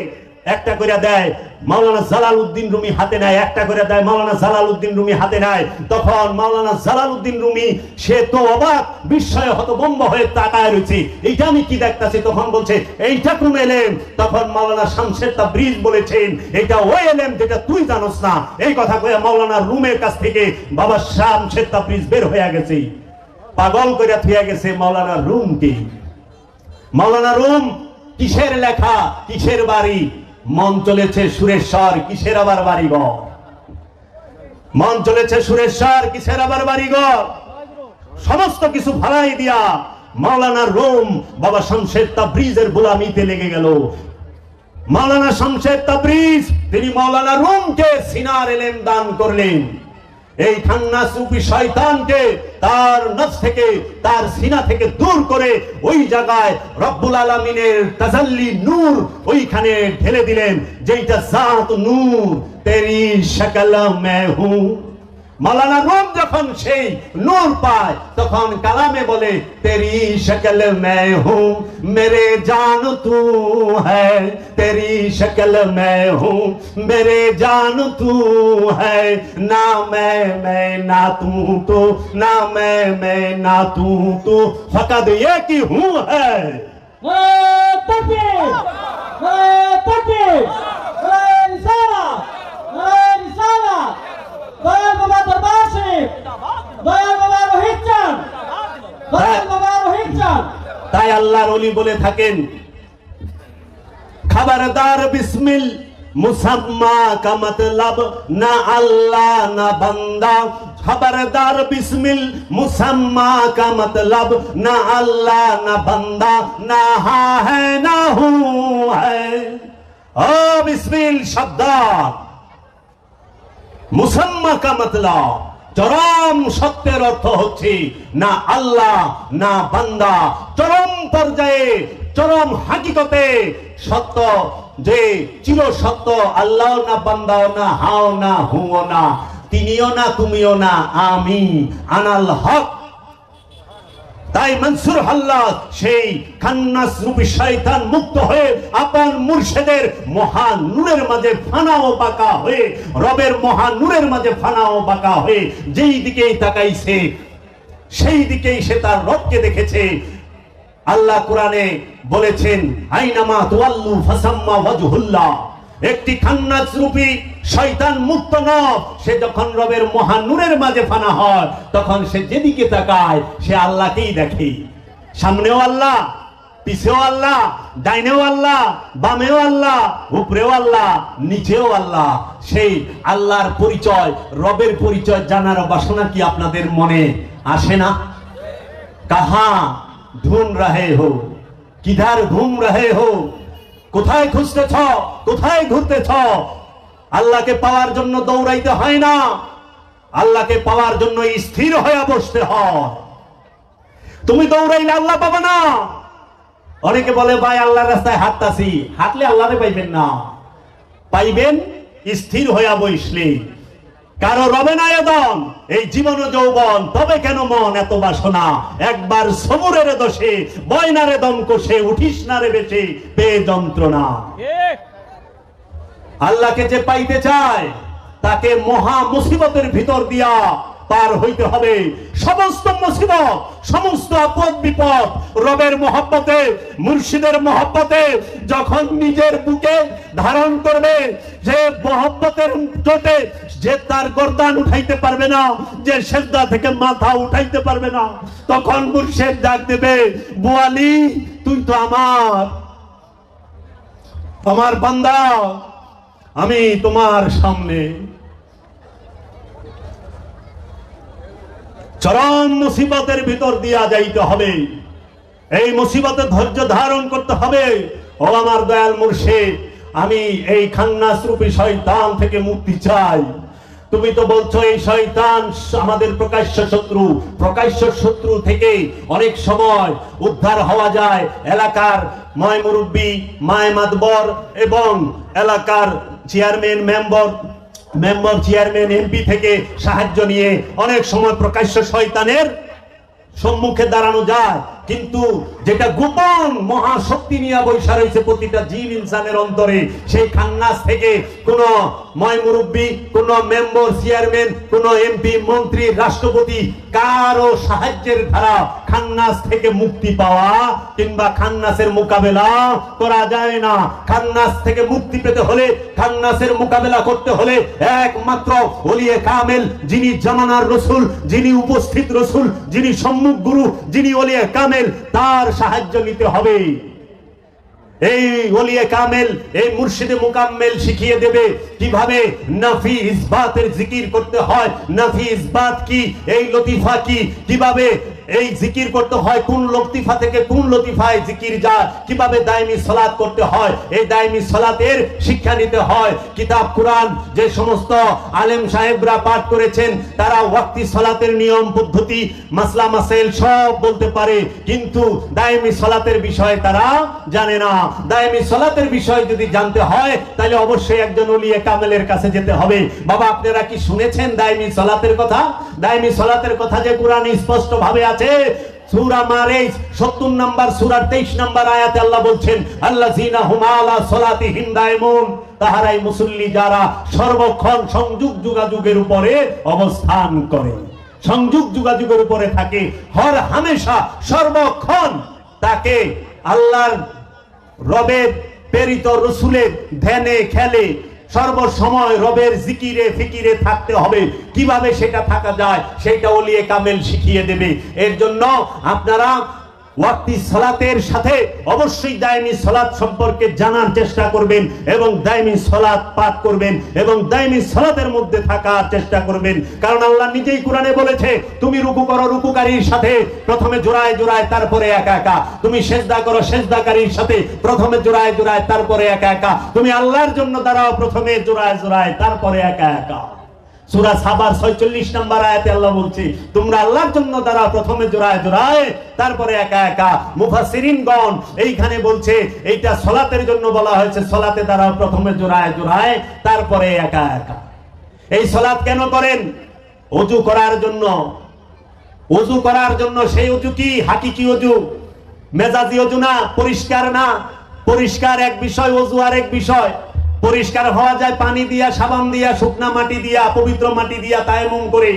একটা করে দেয়। মাওলানা জালালউদ্দিন রুমি হাতে নেয়, একটা করে দেয়, মাওলানা জালালউদ্দিন রুমি হাতে নেয়। তখন মাওলানা জালালউদ্দিন রুমি সে তো অবাক, বিস্ময়ে হতভম্ব হয়ে তাকায় রয়েছে, এইটা আমি কি দেখতাছি। তখন বলছে, এইটা কোন এলেম? তখন মাওলানা শামসের তাবরিজ বলেছেন, এটা ওই এলেম যেটা তুই জানোস না। এই কথা কয়ে মাওলানা রুমের কাছ থেকে বাবা শামসের তাবরিজ বের হয়ে গেছে, পাগল করে থুয়ে গেছে মাওলানা রুমকে। মাওলানা রুম কিসের লেখা, কিসের বাড়ি, মন চলেছে সুরেশ্বর, কিসের আবার বাড়িঘর, মন চলেছে সুরেশ্বর, কিসের আবার বাড়িঘর। সমস্ত কিছু ভাড়াই দিয়া মাওলানা রুম বাবা শামসের তাবরিজের গোলামিতে লেগে গেল। মাওলানা শামসের তাবরিজ তিনি মাওলানা রুমকে সিনার এলেম দান করলেন। এই খান্নাস রূপী শয়তানকে তার নফস থেকে, তার সিনা থেকে দূর করে ওই জায়গায় রব্বুল আলামিনের তাজাল্লি নূর ওইখানে ঢেলে দিলেন, যেটা জাত নূর তেরি শক্ল মে হুঁ। মাওলানা রুম যখন সেই নূর পায়, তখন কালামে বলে, তেরি শক্ল মে হুঁ মেরে জান তু হ্যায়, তেরি শক্ল মে হুঁ মেরে জান তু হ্যায়, না मैं ना तू ना मैं ना तू फकत ये की हूँ है। तकबीर तकबीर रिसालत रिसालत दयाल बाबा दरबार शरीफ, दयाल बाबा रोहित चांद, दयाल बाबा रोहित चांद। তাই আল্লাহর ওলি বলে থাকেন, खबरदार बिस्मिल मुसम्मा का मतलब ना अल्लाह ना बंदा, खबरदार बिस्मिल मुसम्मा का मतलब ना अल्लाह ना बंदा, ना हा है ना हूं है। ओ बिस्मिल शब्द मुसम्मा का मतलब চরম সত্যের অর্থ হচ্ছে না আল্লাহ না বান্দা। চরম পর্যায়ে, চরম হাকিকতে সত্য, যে চির সত্য, আল্লাহ না বান্দাও না, হাও না হুও না, তিনিও না তুমিও না, আমি আনাল হক। তাই মনসুর হাল্লাদ সেই খান্নাস রূপী শয়তান মুক্ত হয়ে আপন মুর্শিদের মহান নূরের মাঝে ফানা ও বাঁকা হয়ে, রবের মহান নূরের মাঝে ফানা ও বাঁকা হয়ে যেই দিকেই তাকাইছে সেই দিকেই সে তার রবকে দেখেছে। আল্লাহ কোরআনে বলেছেন, আইনামা তুওয়াল্লু ফাসাম্মা ওয়াজহুল্লাহ। একটি খান্নাস রূপী শয়তান মুক্ত নব সে যখন রবের মহান নূরের মাঝে ফানা হয়, তখন সে যেদিকে তাকায় সে আল্লাহকেই দেখে। সামনেও আল্লাহ, পিছেও আল্লাহ, ডাইনেও আল্লাহ, বামেও আল্লাহ, উপরেও আল্লাহ, নিচেও আল্লাহ। সেই আল্লাহর পরিচয়, রবের পরিচয় জানার বাসনা কি আপনাদের মনে আসে না? কাহা ঢুন রহে হো, কিধার ঘুম রহে হো, কোথায় খুঁজতেছ, কোথায় ঘুরতেছ? আল্লাহকে পাওয়ার জন্য দৌড়াইতে হয় না, আল্লাহকে পাওয়ার জন্য স্থির হয়ে বসতে হয়। তুমি দৌড়াইলে আল্লাহ পাবে না। অনেকে বলে, ভাই আল্লাহর রাস্তায় হাঁটতাছি, হাঁটলে আল্লাহরে পাইবেন না, পাইবেন স্থির হয়ে বসলে। কারো রবে না এদম, এই জীবন যৌবন, তবে কেন মন এত বাসনা? একবার সবুরের দোষে বয়নারে দম কষে উঠিস না রে বেশে পেয়ে যন্ত্রণা। আল্লাহকে যে পাইতে চায় তাকে মহা মুসিবতের ভিতর দিয়া পার হইতে হবে। সমস্ত মুসিবত, সমস্ত আপদ বিপদ রবের মহব্বতে, মুর্শিদের মহব্বতে যখন নিজের বুকে ধারণ করবে, যে মহব্বতের চোটে যে তার গর্দান উঠাইতে পারবে না, যে সেজদা থেকে মাথা উঠাইতে পারবে না, তখন মুর্শিদ ডাক দেবে, বোয়ালি তুই তো আমার, আমার বান্দা, আমি তোমার সামনে চরম মুসিবতের ভিতর দিয়া যাইতে হবে। এই মুসিবতে ধৈর্য ধারণ করতে হবে। ও আমার দয়াল মুর্শিদ, আমি এই খান্নাস রূপী শয়তান থেকে মুক্তি চাই। তুমি তো বলছো এই শয়তান আমাদের প্রকাশ্য শত্রু। প্রকাশ্য শত্রু থেকে অনেক সময় উদ্ধার হওয়া যায়। এলাকার ময় মুরব্বী, মায় মাতবর এবং এলাকার চেয়ারম্যান, মেম্বার চেয়ারম্যান, এমপি থেকে সাহায্য নিয়ে অনেক সময় প্রকাশ্য শয়তানের সম্মুখে দাঁড়ানো যায়। কিন্তু যেটা গোপন মহাশক্তি নিয়ে বৈশা রয়েছে প্রতিটা জিন ইনসানের অন্তরে, সেই খান্নাস থেকে কোন ময় মুরব্বী, কোন মেম্বার চেয়ারম্যান, কোন এমপি মন্ত্রী রাষ্ট্রপতি কারো সাহায্যের দ্বারা খান্নাস থেকে মুক্তি পাওয়া কিংবা খান্নাসের মোকাবেলা করা যায় না। খান্নাস থেকে মুক্তি পেতে হলে, খান্নাসের মোকাবেলা করতে হলে একমাত্র ওলিয়ে কামেল, যিনি জামানার রসুল, যিনি উপস্থিত রসুল, যিনি সম্মুখ গুরু, যিনি ওলিয়ে কামেল, তার সাহায্য নিতে হবে। এই ওলিয়ে কামেল, এই মুর্শিদে মুকাম্মেল শিখিয়ে দেবে কিভাবে নাফি ইসবাতের জিকির করতে হয়। নাফি ইসবাত কি, এই লতিফা কি, কিভাবে এই জিকির করতে হয়, কোন লতিফা থেকে কোন লতিফায় জিকির যায়, কিভাবে দায়মি সালাত করতে হয়, এই দায়মি সালাতের শিক্ষা নিতে হয়। কিতাব কুরআন যে সমস্ত আলেম সাহেবরা পাঠ করেছেন, তারা ওয়াক্তি সালাতের নিয়ম পদ্ধতি, মাসলা মাসাইল সব বলতে পারে, কিন্তু দায়মি সালাতের বিষয়ে তারা জানে না। দায়মি সালাতের বিষয় যদি জানতে হয় তাহলে অবশ্যই একজন ওলিয়ে কামেলের কাছে যেতে হবে। বাবা, আপনারা কি শুনেছেন দায়মি সালাতের কথা? দায়মি সালাতের কথা যে কোরআনে স্পষ্ট ভাবে আছে। সূরা মারিজ 70 নম্বর সূরার 23 নম্বর আয়াতে আল্লাহ বলছেন, আল্লাযীনা হুম আলা সালাতিহিম দায়মুন, তাহারাই মুসল্লি যারা সর্বক্ষণ সংযোগ যোগাযোগের উপরে অবস্থান করে, সংযোগ যোগাযোগের উপরে থাকে, হর হামেশা সর্বক্ষণ তাকে আল্লাহর রবের প্রেরিত রসুলের ধ্যানে খেলে সর্বসময় রবের জিকিরে ফিকিরে থাকতে হবে। কিভাবে সেটা থাকা যায় সেটা ওলিয়ে কামেল শিখিয়ে দেবে। এর জন্য আপনারা ওয়াক্তি সালাতের সাথে অবশ্যই দায়মি সালাত সম্পর্কে জানার চেষ্টা করবেন এবং দায়মি সালাত পাঠ করবেন এবং দায়মি সালাতের মধ্যে থাকার চেষ্টা করবেন। কারণ আল্লাহ নিজেই কোরআনে বলেছে, তুমি রুকু করো রুকুকারীর সাথে প্রথমে জোড়ায় জোড়ায় তারপরে একা একা, তুমি সেজদা করো সেজদাকারীর সাথে প্রথমে জোড়ায় জোড়ায় তারপরে একা একা, তুমি আল্লাহর জন্য দাঁড়াও প্রথমে জোড়ায় জোড়ায় তারপরে একা একা। সূরা সাবার 46 নম্বর আয়াতে আল্লাহ বলছে, তোমরা আল্লাহর জন্য দাঁড়াও প্রথমে জোড়ায় জোড়ায় তারপরে একা একা। মুফাসসিরিনগণ এইখানে বলছে এইটা সালাতের জন্য বলা হয়েছে, সালাতে দাঁড়াও প্রথমে জোড়ায় জোড়ায় তারপরে একা একা। এই সালাত কেন করেন? ওযু করার জন্য। ওযু করার জন্য। সেই ওযু কি? হাকিকি ওযু, মেজাজি ওযু না, পরিষ্কার না। পরিষ্কার এক বিষয়, ওযু আরেক বিষয়। পরিষ্কার হওয়া যায় পানি দিয়া, সাবান দিয়া, শুকনা মাটি দিয়া, পবিত্র মাটি দিয়া তায়াম্মুম করে,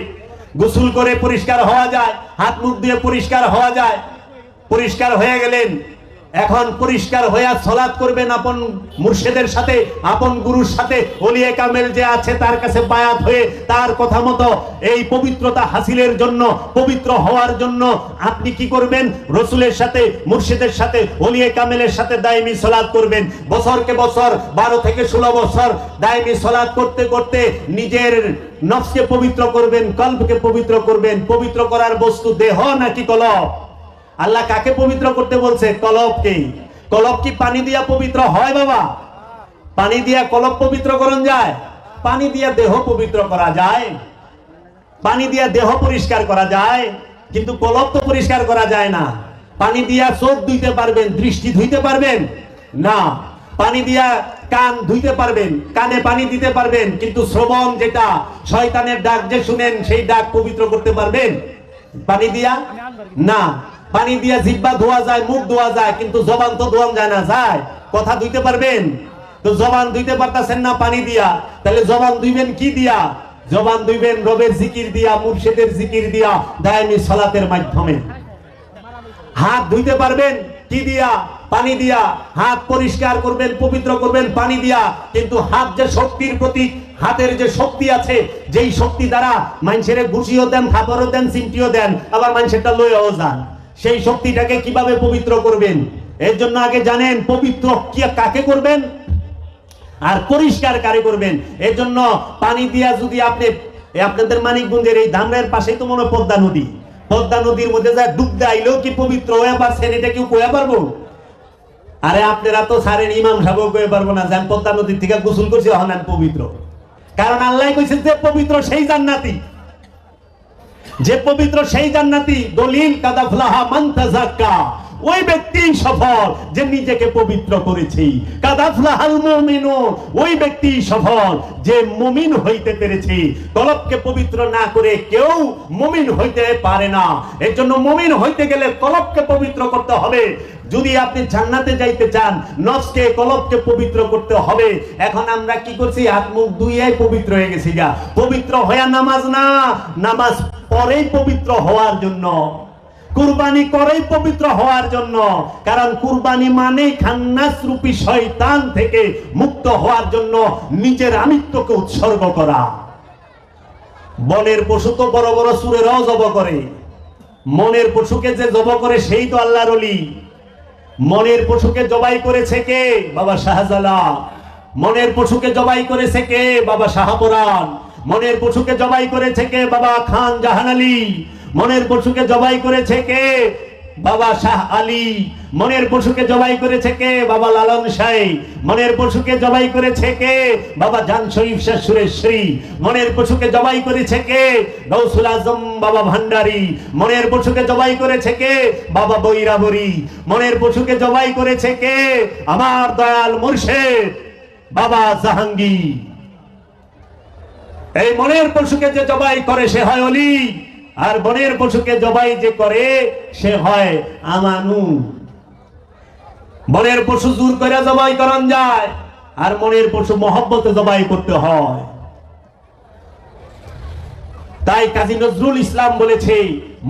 গোসল করে পরিষ্কার হওয়া যায়, হাত মুখ দিয়ে পরিষ্কার হওয়া যায়। পরিষ্কার হয়ে গেলেন, এখন পরিষ্কার হয়ে সালাত করবেন আপন মুর্শিদের সাথে, আপন গুরুর সাথে। ওলিয়ে কামেল যে আছে তার কাছে বায়াত হয়ে তার কথা মতো এই পবিত্রতা হাসিলের জন্য, পবিত্র হওয়ার জন্য আপনি কি করবেন? রসুলের সাথে, মুর্শিদের সাথে, ওলিয়ে কামেলের সাথে দায়মি সালাত করবেন। বছরকে বছর 12 থেকে 16 বছর দায়মি সালাত করতে করতে নিজের নফসকে পবিত্র করবেন, কলবকে পবিত্র করবেন। পবিত্র করার বস্তু দেহ নাকি কলব? আল্লাহ কাকে পবিত্র করতে বলছে? কলবকে। কলব কি পানি দিয়া পবিত্র হয় বাবা? পানি দিয়া কলব পবিত্র করন যায়? পানি দিয়া দেহ পবিত্র করা যায়, পানি দিয়া দেহ পরিষ্কার করা যায়, কিন্তু কলব তো পরিষ্কার করা যায় না। পানি দিয়া চোখ ধুইতে পারবেন, দৃষ্টি ধুইতে পারবেন না। পানি দিয়া কান ধুইতে পারবেন, কানে পানি দিতে পারবেন, কিন্তু শ্রবণ যেটা শয়তানের ডাক যে শুনেন, সেই ডাক পবিত্র করতে পারবেন পানি দিয়া? না। পানি দিয়া জিহ্বা ধোয়া যায়, মুখ ধোয়া যায়, কিন্তু জবান তো ধোয়া যায় না। যায়? কথা ধুইতে পারবেন? তো জবান ধুইতে পারতাছেন না পানি দিয়া, তাহলে জবান ধুইবেন কি দিয়া? জবান ধুইবেন রবের জিকির দিয়া, মুর্শিদের জিকির দিয়া, দায়মি সালাতের মাধ্যমে। হাত ধুইতে পারবেন কি দিয়া? পানি দিয়া। হাত পরিষ্কার করবেন, পবিত্র করবেন পানি দিয়া, কিন্তু হাত যে শক্তির প্রতীক, হাতের যে শক্তি আছে, যেই শক্তি দ্বারা মানুষের ঘুষিও দেন, থাপড়ও দেন, চিমটিও দেন, আবার মানুষেরটা লইয়াও যান, সেই শক্তিটাকে কিভাবে পবিত্র করবেন? এর জন্য আগে জানেন পবিত্র কি কাকে করবেন? আর পরিষ্কার কারে করবেন। এর জন্য পানি দিয়া যদি আপনি আপনাদের মানিকগঞ্জের এই ধামরার পাশেই তো মনে হয় পদ্মা নদী, পদ্মা নদীর মধ্যে যা ডুব আইলেও কি পবিত্র হয়ে পারছেন, এটা কেউ কয়ে পারবো? আরে আপনারা তো সারেন, ইমাম সাহেব কয়ে পারবো না যে আমি পদ্মা নদীর থেকে গোসল করছি এখন আমি পবিত্র। কারণ আল্লাহ কইছেন যে পবিত্র সেই জান্নাতি, যে পবিত্র সেই জান্নাতি। দলিল কাদ আফলাহা মান তাযাক্কা, ওই ব্যক্তি সফল যে নিজেকে পবিত্র করেছে। কাদ আফলাহাল মুমিনুন, ওই ব্যক্তি সফল যে মুমিন হইতে পেরেছে। কলবকে পবিত্র না করে কেউ মুমিন হইতে পারে না। এর জন্য মুমিন হইতে গেলে কলবকে পবিত্র করতে হবে। যদি আপনি জান্নাতে যাইতে চান, নফসকে কলবকে পবিত্র করতে হবে। এখন আমরা কি করছি? হাত মুখ ধুইয়ে পবিত্র হয়ে গেছি গা। পবিত্র হয়ে নামাজ না, নামাজ পরেই পবিত্র হওয়ার জন্য, কুরবানি করেই পবিত্র হওয়ার জন্য। কারণ কুরবানি মানে খান্নাস রূপী শয়তান থেকে মুক্ত হওয়ার জন্য নিজের আমিত্বকে উৎসর্গ করা। বনের পশু তো বড় বড় সুরেরাও জব করে, মনের পশুকে যে জব করে সেই তো আল্লাহর ওলি। মনের পশুকে জবাই করেছে কে? বাবা শাহজালাল। মনের পশুকে জবাই করেছে কে? বাবা শাহপরান। মনের পশুকে জবাই করেছে কে? বাবা খান জাহান আলী। মনের পশুকে জবাই করেছে কে? বাবা শাহ আলী। মনের পশুকে জবাই করেছে কে? বাবা লালন শাহ। মনের পশুকে জবাই করেছে কে? বাবা জান শরীফ শাহ সুরেশ্বরী। মনের পশুকে জবাই করেছে কে? গৌসুল আজম বাবা ভান্ডারী। মনের পশুকে জবাই করেছে কে? বাবা বৈরাবরী। মনের পশুকে জবাই করেছে কে? আমার দয়াল মুর্শিদ বাবা জাহাঙ্গীর। এই মনের পশুকে যে জবাই করে সে হয় অলি, আর বনের পশুকে জবাই যে করে সে হয় আমানু। বনের পশু জোর করে জবাই করান যায়, আর মনের পশু মহব্বতে জবাই করতে হয়। তাই কাজী নজরুল ইসলাম বলেছে,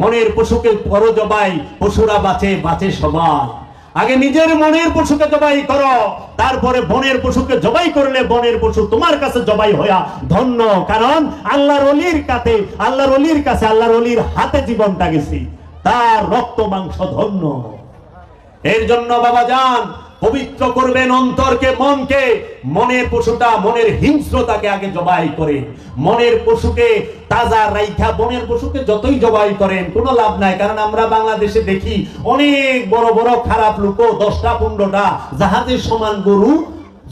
মনের পশুকে করো জবাই, পশুরা বাঁচে, বাঁচে সবাই। আগে নিজের মনের পশুকে জবাই করো, তারপরে বনের পশুকে জবাই করলে বনের পশু তোমার কাছে জবাই হইয়া ধন্য। কারণ আল্লাহর ওলির কাছে, আল্লাহর ওলির কাছে, আল্লাহর ওলির হাতে জীবনটা গেছে, তার রক্ত মাংস ধন্য। এর জন্য বাবা যান পবিত্র করবেন অন্তরকে, মনকে। মনের পশুটা, মনের হিংস্রতাকে আগে জবাই করে। মনের পশুকে তাজা রাইখা বনের পশুকে যতই জবাই করেন কোনো লাভ নাই। কারণ আমরা বাংলাদেশে দেখি অনেক বড় বড় খারাপ লোক 10টা 15টা জাহাজের সমান গরু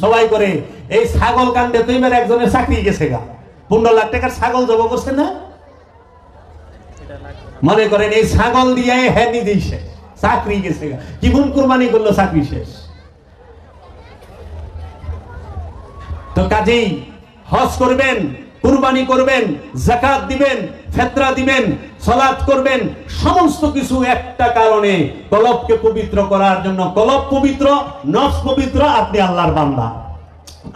জবাই করে। এই ছাগল কাণ্ডে তো এবার একজনের চাকরি গেছে গা, 15 লাখ টাকার ছাগল জবাই করছে না। মনে করেন এই ছাগল দিয়ে হ্যাঁ নিজেই শেষ, চাকরি গেছে গা। কি গুণ কুরবানি করলো, চাকরি শেষ। তো কাজেই হজ করবেন, কুরবানি করবেন, যাকাত দিবেন, ফিতরা দিবেন, সালাত করবেন, সমস্ত কিছু একটা কারণে, কলবকে পবিত্র করার জন্য। কলব পবিত্র, নফস পবিত্র, আপনি আল্লাহর বান্দা,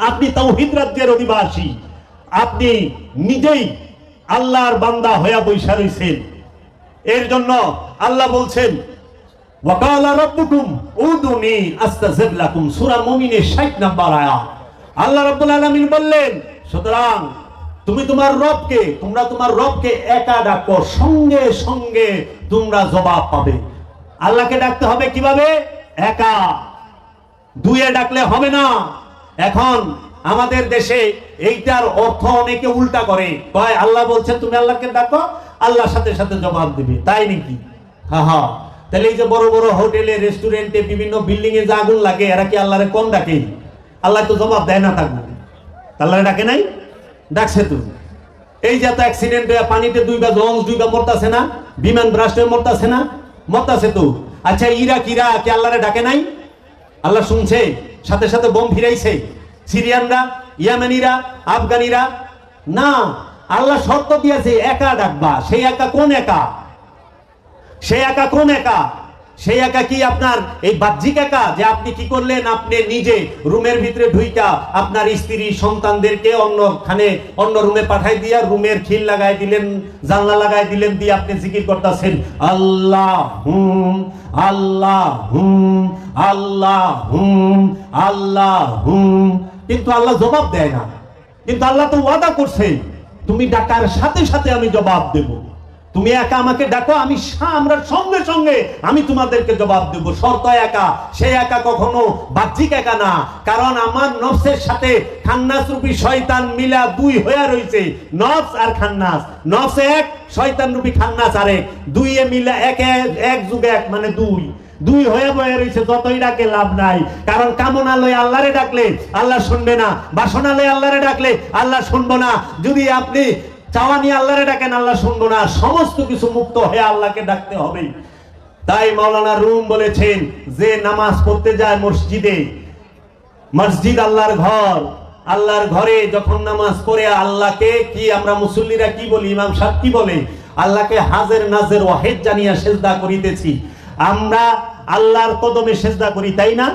আপনি তাওহীদ রাজ্যের অধিবাসী, আপনি নিজেই আল্লাহর বান্দা হয়ে বৈশা রইছেন। এর জন্য আল্লাহ বলছেন, ওয়াকালা রাব্বুকুম উদুনি আস্তাজিব লাকুম, সূরা মুমিনের 60 নম্বর আয়াত। আল্লাহ রাব্বুল আলামিন বললেন, সুতরাং তুমি তোমার রবকে, তোমরা তোমার রবকে একা ডাকো, সঙ্গে সঙ্গে তোমরা জবাব পাবে। আল্লাহকে ডাকতে হবে কিভাবে? একা, দুয়ে ডাকলে হবে না। এখন আমাদের দেশে এইটার অর্থ অনেকে উল্টা করে, কয় আল্লাহ বলছেন তুমি আল্লাহকে ডাকো, আল্লাহর সাথে সাথে জবাব দিবে। তাই নাকি? হ্যাঁ হ্যাঁ। তাহলে এই যে বড় বড় হোটেলে, রেস্টুরেন্টে, বিভিন্ন বিল্ডিং এ যে আগুন লাগে, এরা কি আল্লাহরে কম ডাকে? আল্লাহ তো জবাব দেয় না, থাকবে আল্লাহরে ডাকে নাই? ডাকছে তো। এই যে এত অ্যাক্সিডেন্ট হয়ে পানিতে দুইবার লঞ্চ দুইবার মরতাছে না, বিমান ব্রাস্ট হয়ে মরতাছে না? মরতাছে তো। আচ্ছা ইরাকিরা কি আল্লাহরে ডাকে নাই? আল্লাহ শুনছে, সাথে সাথে বোম ফিরাইছে। সিরিয়ানরা, ইয়ামানিরা, আফগানিরা না, আল্লাহ শর্ত দিয়েছে একা ডাকবা। সেই একা কোন একা? সেই একা কোন একা? সেই একা কি আপনার এই বাহ্যিক একা, যে আপনি কি করলেন, আপনি নিজে রুমের ভিতরে ঢুইকা আপনার স্ত্রী সন্তানদেরকে অন্যখানে অন্য রুমে পাঠাই দিয়া রুমের খিল লাগাই দিলেন, জানলা লাগাই দিলেন, দিয়ে আপনি জিকির করতেছেন আল্লাহ হুম আল্লাহ হুম আল্লাহ হুম আল্লাহ হুম, কিন্তু আল্লাহ জবাব দেয় না। কিন্তু আল্লাহ তো ওয়াদা করছে, তুমি ডাকার সাথে সাথে আমি জবাব দেব। তুমি একা আমাকে ডাকো, আমরা সঙ্গে সঙ্গে আমি তোমাদেরকে জবাব দেব। শর্ত একা, সে একা কখনো বাহ্যিক একা না, কারণ আমার নফসের সাথে খান্নাস রূপী শয়তান মিলা দুই হয়ে রয়েছে। নফস আর খান্নাস, নফস এক, শয়তান রূপী খান্নাস আরেক, দুইয়ে মিলা এক যুগে এক মানে দুই হয়ে বয়ে রয়েছে। যতই ডাকে লাভ নাই, কারণ কামনালয়ে আল্লাহরে ডাকলে আল্লাহ শুনবে না, বাসনালয়ে আল্লাহরে ডাকলে আল্লাহ শুনবো না। যদি আপনি চাওয়া নিয়ে আল্লাহরে ডাকেন, আল্লাহ শুনবো না। সমস্ত কিছু মুক্ত হয়ে আল্লাহকে ডাকতে হবে। তাই মাওলানা রুম বলেছেন, যে নামাজ পড়তে যায় মসজিদে, মসজিদ আল্লাহর ঘর, আল্লাহর ঘরে যখন নামাজ পড়ে আল্লাহকে কি আমরা মুসল্লিরা কি বলি, ইমাম সাহেব কি বলে, আল্লাহকে হাজের নাজের ওয়াহিদ জানিয়া সেজদা করিতেছি। আমরা আল্লাহর কদমে সেজদা করি, তাই না?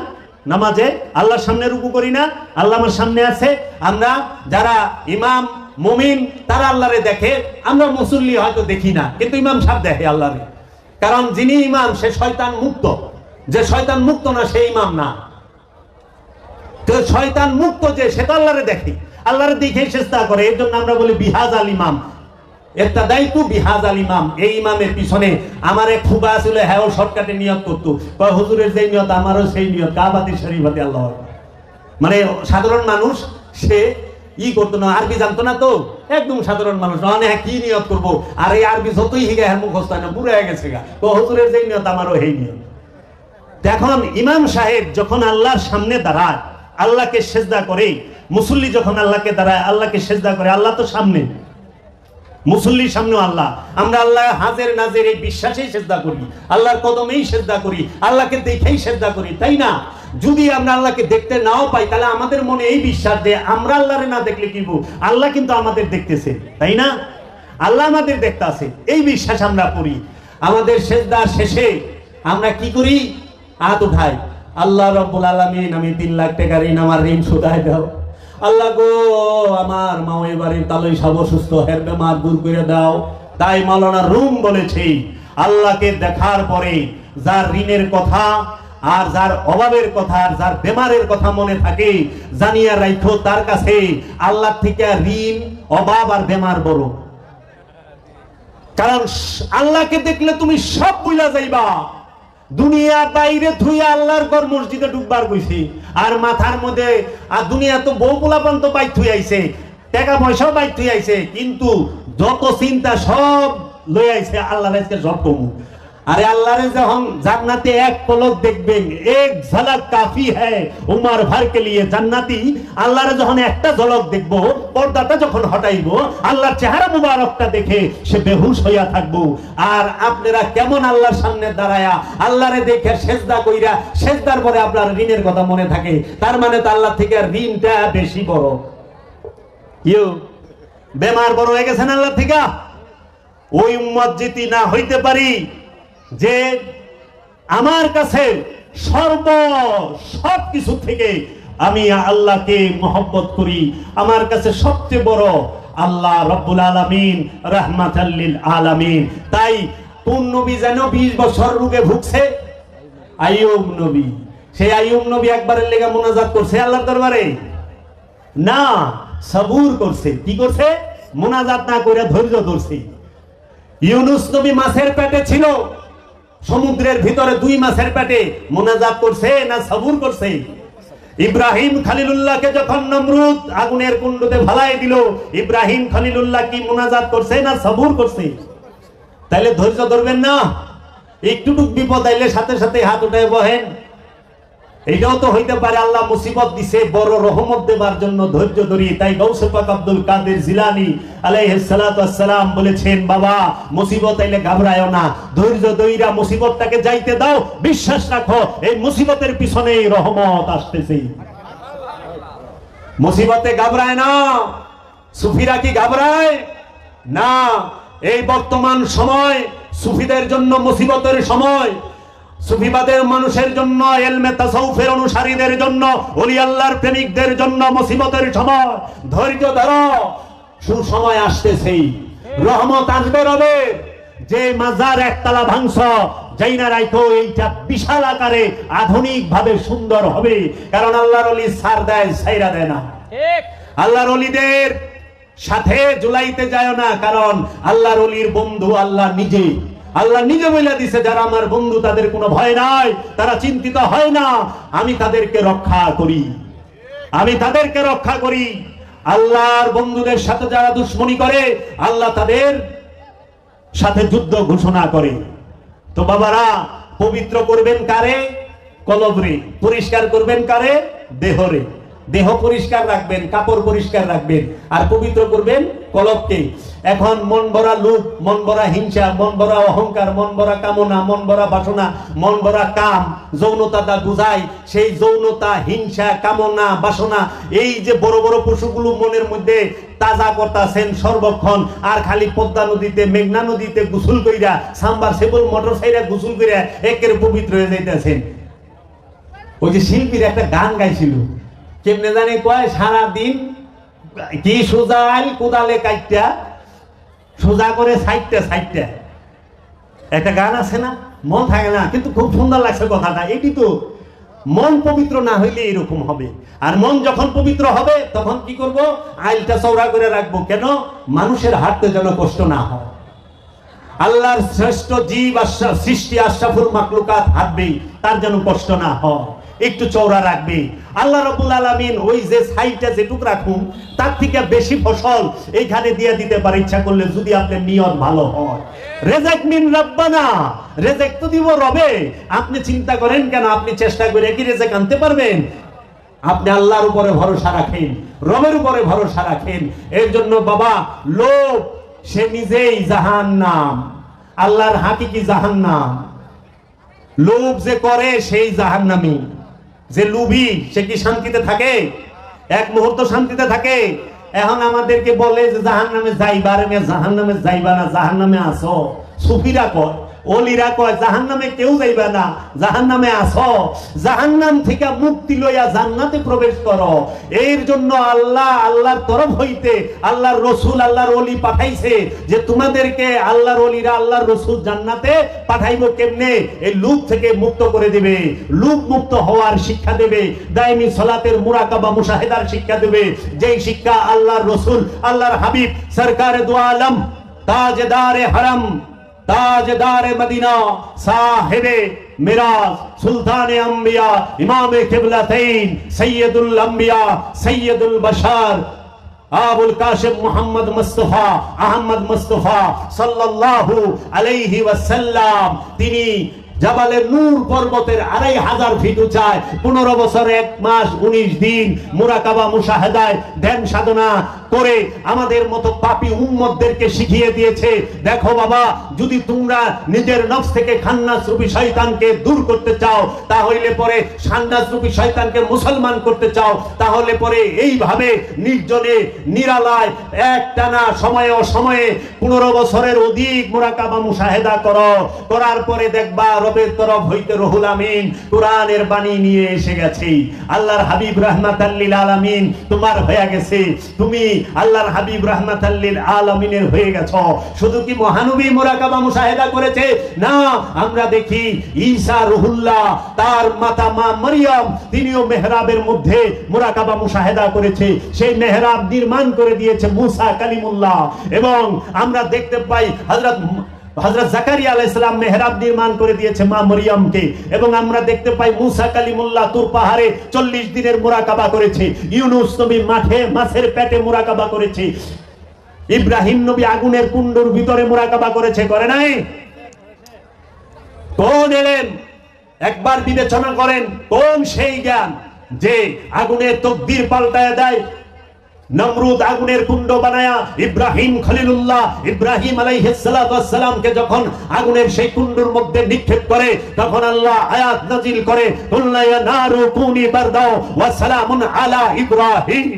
নামাজে আল্লাহর সামনে রুকু করি না, আল্লাহ আমার সামনে আছে। আমরা যারা ইমাম মুমিন তারা আল্লাহরে দেখে, আমরা মুসল্লি হয়তো দেখি না, কিন্তু ইমাম সাহেব দেখে আল্লাহরে। কারণ যিনি ইমাম সে শয়তান মুক্ত, যে শয়তান মুক্ত না সে ইমাম না। তো শয়তান মুক্ত যে সে তো আল্লাহরে দেখে, আল্লাহরে দেখে চেষ্টা করে। এর জন্য আমরা বলি বিহাজ আল ইমাম, একটা দায়িত্ব বিহাজ আল ইমাম। এই ইমামের পিছনে আমার এক ফুবা ছিল, হ্যাঁ ও শর্টকাটে নিয়ত করতো, হুজুরের যেই নিয়ত আমারও সেই নিয়ত, কাবাতি শরীফাতে আল্লাহ। মানে সাধারণ মানুষ সে করতো না, আরবি জানতো না, তো একদম সাধারণ মানুষ হ্যাঁ কি নিয়ত করবো, আর এই আরবি যতই হিগে হ্যাঁ মুখস্থ হয় না, বুড়ো হয়ে গেছে গা। তো হুজুরের যেই নিয়ত আমারও সেই নিয়ত। এখন ইমাম সাহেব যখন আল্লাহর সামনে দাঁড়ায়, আল্লাহকে সেজদা করে, মুসল্লি যখন আল্লাহকে দাঁড়ায় আল্লাহকে সেজদা করে, আল্লাহ তো সামনে, মুসল্লির সামনেও আল্লাহ। আমরা আল্লাহ হাজের নাজের এই বিশ্বাসেই সেজদা করি, আল্লাহর কদমেই সেজদা করি, আল্লাহকে দেখেই সেজদা করি, তাই না? যদি আমরা আল্লাহকে দেখতে নাও পাই, তাহলে আমাদের মনে এই বিশ্বাস যে আমরা আল্লাহরে না দেখলে কি আল্লাহ কিন্তু আমাদের দেখতেছে, তাই না? আল্লাহ আমাদের দেখতে আছে, এই বিশ্বাস আমরা করি। আমাদের সেজদার শেষে আমরা কি করি? হাত উঠাই, আল্লাহ রাব্বুল আলামিন আমি 3 লাখ টাকার ঋণ, আমার ঋণ শোধায় দাও। আল্লাহ গো আমার মা ওই বাড়ির তালই সব অসুস্থ, হের বেমার দূর করে দাও। তাই মাওলানা রুম বলেছে, আল্লাহকে দেখার পরে যার ঋণের কথা আর যার অভাবের কথা আর যার বেমারের কথা মনে থাকে, জানিয়া রাখো তার কাছে আল্লাহ থেকে ঋণ, অভাব আর বেমার বড়। কারণ আল্লাহকে দেখলে তুমি সব ভুলা যাইবা। দুনিয়া বাইরে ধুইয়া আল্লাহর ঘর মসজিদে ঢুকবার কইছি, আর মাথার মধ্যে আর দুনিয়া তো বউ পোলাপান তো বাইক থুই আইছে, টাকা পয়সাও বাইক থুই আইছে, কিন্তু যত চিন্তা সব লই আইছে আল্লাহর আজকে সব কমু। আরে আল্লাহরে যখন জান্নাতে এক পলক দেখবেন, এক ঝলক কাফি হ্যায় উমর ভর কে লিয়ে। জান্নাতি আল্লাহরে যখন একটা ঝলক দেখবো, পর্দাটা যখন হটাইবো, আল্লাহর চেহারা মুবারকটা দেখে সে বেহুশ হইয়া থাকবো। আর আপনারা কেমন আল্লাহর সামনে দাঁড়ায়া আল্লাহরে দেখে সেজদা কইরা, সেজদার পরে আপনার ঋণের কথা মনে থাকে, তার মানে তো আল্লাহ থেকে ঋণটা বেশি বড়। বেমার বড় হয়ে গেছেন আল্লাহ থেকে। ওই উম্মত যদি না হইতে পারি যে আমার কাছে সব কিছু থেকে আমি আল্লাহকে মহব্বত করি, আমার কাছে সবচেয়ে বড় আল্লাহ রব্বুল আলামিন, রাহমাতাল লিল আলামিন। তাই কোন নবী যেন 20 বছর রোগে ভুগছে? আইয়ুব নবী। সেই আইয়ুব নবী একবারের লেগে মুনাজাত করছে আল্লাহর দরবারে? না, সবুর করছে। কি করছে? মুনাজাত না করে ধৈর্য ধরছে। ইউনুস নবী মাছের পেটে ছিল, সমুদ্রের ভিতরে 2 মাসের পেটে, মুনাজাত করছে না সবুর করছে? ইব্রাহিম খলিলুল্লাহকে যখন নমরুদ আগুনের কুণ্ডতে ফেলাই দিল, ইব্রাহিম খলিলুল্লাহ কি মুনাজাত করছে না সবুর করছে? তাইলে ধৈর্য ধরবেন না? একটুটুক বিপদ আইলে সাথে সাথে হাত উঠায় বহেন? এইটাও তো হইতে পারে আল্লাহ মুসিবত দিছে বড় রহমত দেবার জন্য ধৈর্য ধরি। তাই গৌসে পাক আব্দুল কাদের জিলানী আলাইহিস সালাতু ওয়াস সালাম বলেছেন, বাবা মুসিবত আইলে ঘাবড়ায়ও না, ধৈর্য ধইরা মুসিবতটাকে যাইতে দাও, বিশ্বাস রাখো এই মুসিবতের পিছনেই রহমত আসতেছে। মুসিবতে ঘাবড়ায় না। সুফিরা কি ঘাবড়ায়? না। এই বর্তমান সময় সুফিদের জন্য মুসিবতের সময়, সুফিবাদের মানুষের জন্য, ইলমে তাসাউফের অনুসারীদের জন্য, ওলি আল্লাহর প্রেমিকদের জন্য মুসিবতের সময়। ধৈর্য ধরো, সুসময় আসতেছে, রহমত আসবে রবে। যে মাজার একতলা ভাঙছ, যাইনা রাখো এইটা বিশাল আকারে আধুনিক ভাবে সুন্দর হবে। কারণ আল্লাহর ওলি সার দেয়, ছাইরা দেয় না। আল্লাহর ওলিদের সাথে জুলাইতে যায় না, কারণ আল্লাহর ওলির বন্ধু আল্লাহ নিজে। আল্লাহ নিজে বলে দিছে, যারা আমার বন্ধু তাদের কোনো ভয় নাই, তারা চিন্তিত হয় না, আমি তাদেরকে রক্ষা করি, আমি তাদেরকে রক্ষা করি। আল্লাহর বন্ধুদের সাথে যারা দুশ্মনী করে, আল্লাহ তাদের সাথে যুদ্ধ ঘোষণা করে। তো বাবারা, পবিত্র করবেন কারে? কলবরে। পরিষ্কার করবেন কারে? দেহরে। দেহ পরিষ্কার রাখবেন, কাপড় পরিষ্কার রাখবেন, আর পবিত্র করবেন কলবকে। এখন মন ভরা লোভ, মন ভরা হিংসা, মন ভরা অহংকার, মন ভরা কামনা, মন ভরা বাসনা, মন ভরা কাম, যৌনতা দা বুঝায়। সেই যৌনতা, হিংসা, কামনা, বাসনা, এই যে বড় বড় পশুগুলো মনের মধ্যে তাজা করতেছেন সর্বক্ষণ, আর খালি পদ্মা নদীতে, মেঘনা নদীতে গোসল কইরা, সাম্বার সেবল মোটর সাইরা গোসল কইরা একের পবিত্র হয়ে যাইতেছেন। ওই যে শিল্পীর একটা গান গাইছিল, কেমনে জানে কয়, সারা দিন কি সোজাল কোদালে কাইটা, সোজা করে সাইডটা সাইডটা, একটা গান আছে না, মন থাকে না, কিন্তু খুব সুন্দর লাগছে কথাটা। এটি তো মন পবিত্র না হইলে এরকম হবে। আর মন যখন পবিত্র হবে তখন কি করব? আইলটা চওড়া করে রাখবো। কেন? মানুষের হাঁটতে যেন কষ্ট না হয়। আল্লাহর শ্রেষ্ঠ জীব সৃষ্টি আশরাফুল মাখলুকাত হাঁটবে, তার যেন কষ্ট না হয়, একটু চওড়া রাখবে। আল্লাহ রাব্বুল আলামিন ওই যে সাইডটা যেটুক রাখুন, তার থেকে বেশি ফসল এইখানে দিয়ে দিতে পারে ইচ্ছা করলে, যদি আপনার নিয়ত ভালো হয়। রেজাক মিন রাব্বানা, রেজাক তো দিব রবে। আপনি চিন্তা করেন কেন? আপনি চেষ্টা করে কি রেজাক আনতে পারবেন? আপনি আল্লাহর উপরে ভরসা রাখেন, রবের উপরে ভরসা রাখেন। এর জন্য বাবা, লোভ সে নিজেই জাহান্নাম, আল্লাহর হাকিকি জাহান্নাম। লোভ যে করে সেই জাহান্নামী। যে লোভী সে কি শান্তিতে থাকে? এক মুহূর্ত শান্তিতে থাকে? এখন আমাদেরকে বলে যে জাহান্নামে যাইবা, রে জাহান্নামে যাইবা না, জাহান্নামে আসো। সুফিরা কয়, ওলিরা কয়, জাহান্নামে কেউ যাইবা না, জাহান্নামে আসো। জাহান্নাম থেকে মুক্তি লইয়া জান্নাতে প্রবেশ করো। এর জন্য আল্লাহ আল্লাহর তরফ হইতে আল্লাহর রসুল, আল্লাহর ওলি পাঠাইছে যে তোমাদেরকে আল্লাহর ওলিরা, আল্লাহর রসুল জান্নাতে পাঠাইবো কেমনে? এই লুপ থেকে মুক্ত করে দিবে, লুপ মুক্ত হওয়ার শিক্ষা দেবে, দায়মি সালাতের মুরাকাবা মুশাহিদার শিক্ষা দেবে, যেই শিক্ষা আল্লাহর রসুল, আল্লাহর হাবিব সরকারে দু আলম, তাজদারে হারাম, ताजदार मदीना, साहिबे मिराज, सुल्तान अंबिया, इमाम किबलतैन, सैयदुल अंबिया, सैयदुल बशर, आबुल काशिम मोहम्मद मुस्तफा अहमद मुस्तफा सल्लल्लाहु अलैहि वसल्लम। তিনি জাবালে নূর পর্বতের 2500 ফিট উচ্চায় 15 বছর 1 মাস 19 দিন মুরাকাবা মুশাহাদায় ধ্যান সাধনা করে আমাদের মতো পাপী উম্মতদেরকে শিখিয়ে দিয়েছে, দেখো বাবা, যদি তোমরা নিজের নফস থেকে খান্নাস রূপী শয়তানকে দূর করতে চাও, তাহলে পরে খান্নাস রূপী শয়তানকে মুসলমান করতে চাও, তাহলে পরে এইভাবে নির্জনে নিরালায় একটানা সময়ে অসময়ে 15 বছরের অধিক মুরাকাবা মুশাহাদা করো। করার পরে দেখবা রবের তরফ হইতে রুহুল আমিন কোরআনের বাণী নিয়ে এসে গেছে। আল্লাহর হাবিব রাহমাতাল লিল আলামিন তোমার হয়ে গেছে, তুমি আল্লাহর হাবিব রাহমাতাল লিল আলামিনের হয়ে গেছো। শুধু কি মহানবী মুরাকাবা মুশাহাদা করেছে? না, আমরা দেখি ঈসা রুহুল্লাহ, তার মাতা মা মারইয়াম, তিনিও মেহরাবের মধ্যে মুরাকাবা মুশাহাদা করেছে। সেই মেহরাব নির্মাণ করে দিয়েছে মুসা কালিমুল্লাহ। এবং আমরা দেখতে পাই হযরত জাকারিয়া আলাইহিস সালাম মেহরাব নির্মাণ করে দিয়েছে মা মরিয়মকে। এবং আমরা দেখতে পাই মুসা কালিমুল্লাহ তুর পাহাড়ে 40 দিনের মুরাকাবা করেছে। ইউনূস নবী মাঠে মাছের পেটে মুরাকাবা করেছে। ইব্রাহিম নবী আগুনের কুণ্ডুর ভিতরে মুরাকাবা করেছে, করে নাই? কোন এলেন? একবার বিবেচনা করেন, কোন সেই জ্ঞান যে আগুনের তকদির পাল্টায় দেয়? নমরুদ আগুনের কুণ্ড বানায়া ইব্রাহিম খলিলুল্লাহ ইব্রাহিম আলাইহিস সালাতু ওয়াস সালামকে যখন আগুনের সেই কুণ্ডুর মধ্যে নিক্ষেপ করে, তখন আল্লাহ আয়াত নাজিল করে, কুল্লা ইয়া নারু কুনি বারদাও ওয়া সালামুন আলা ইব্রাহিম।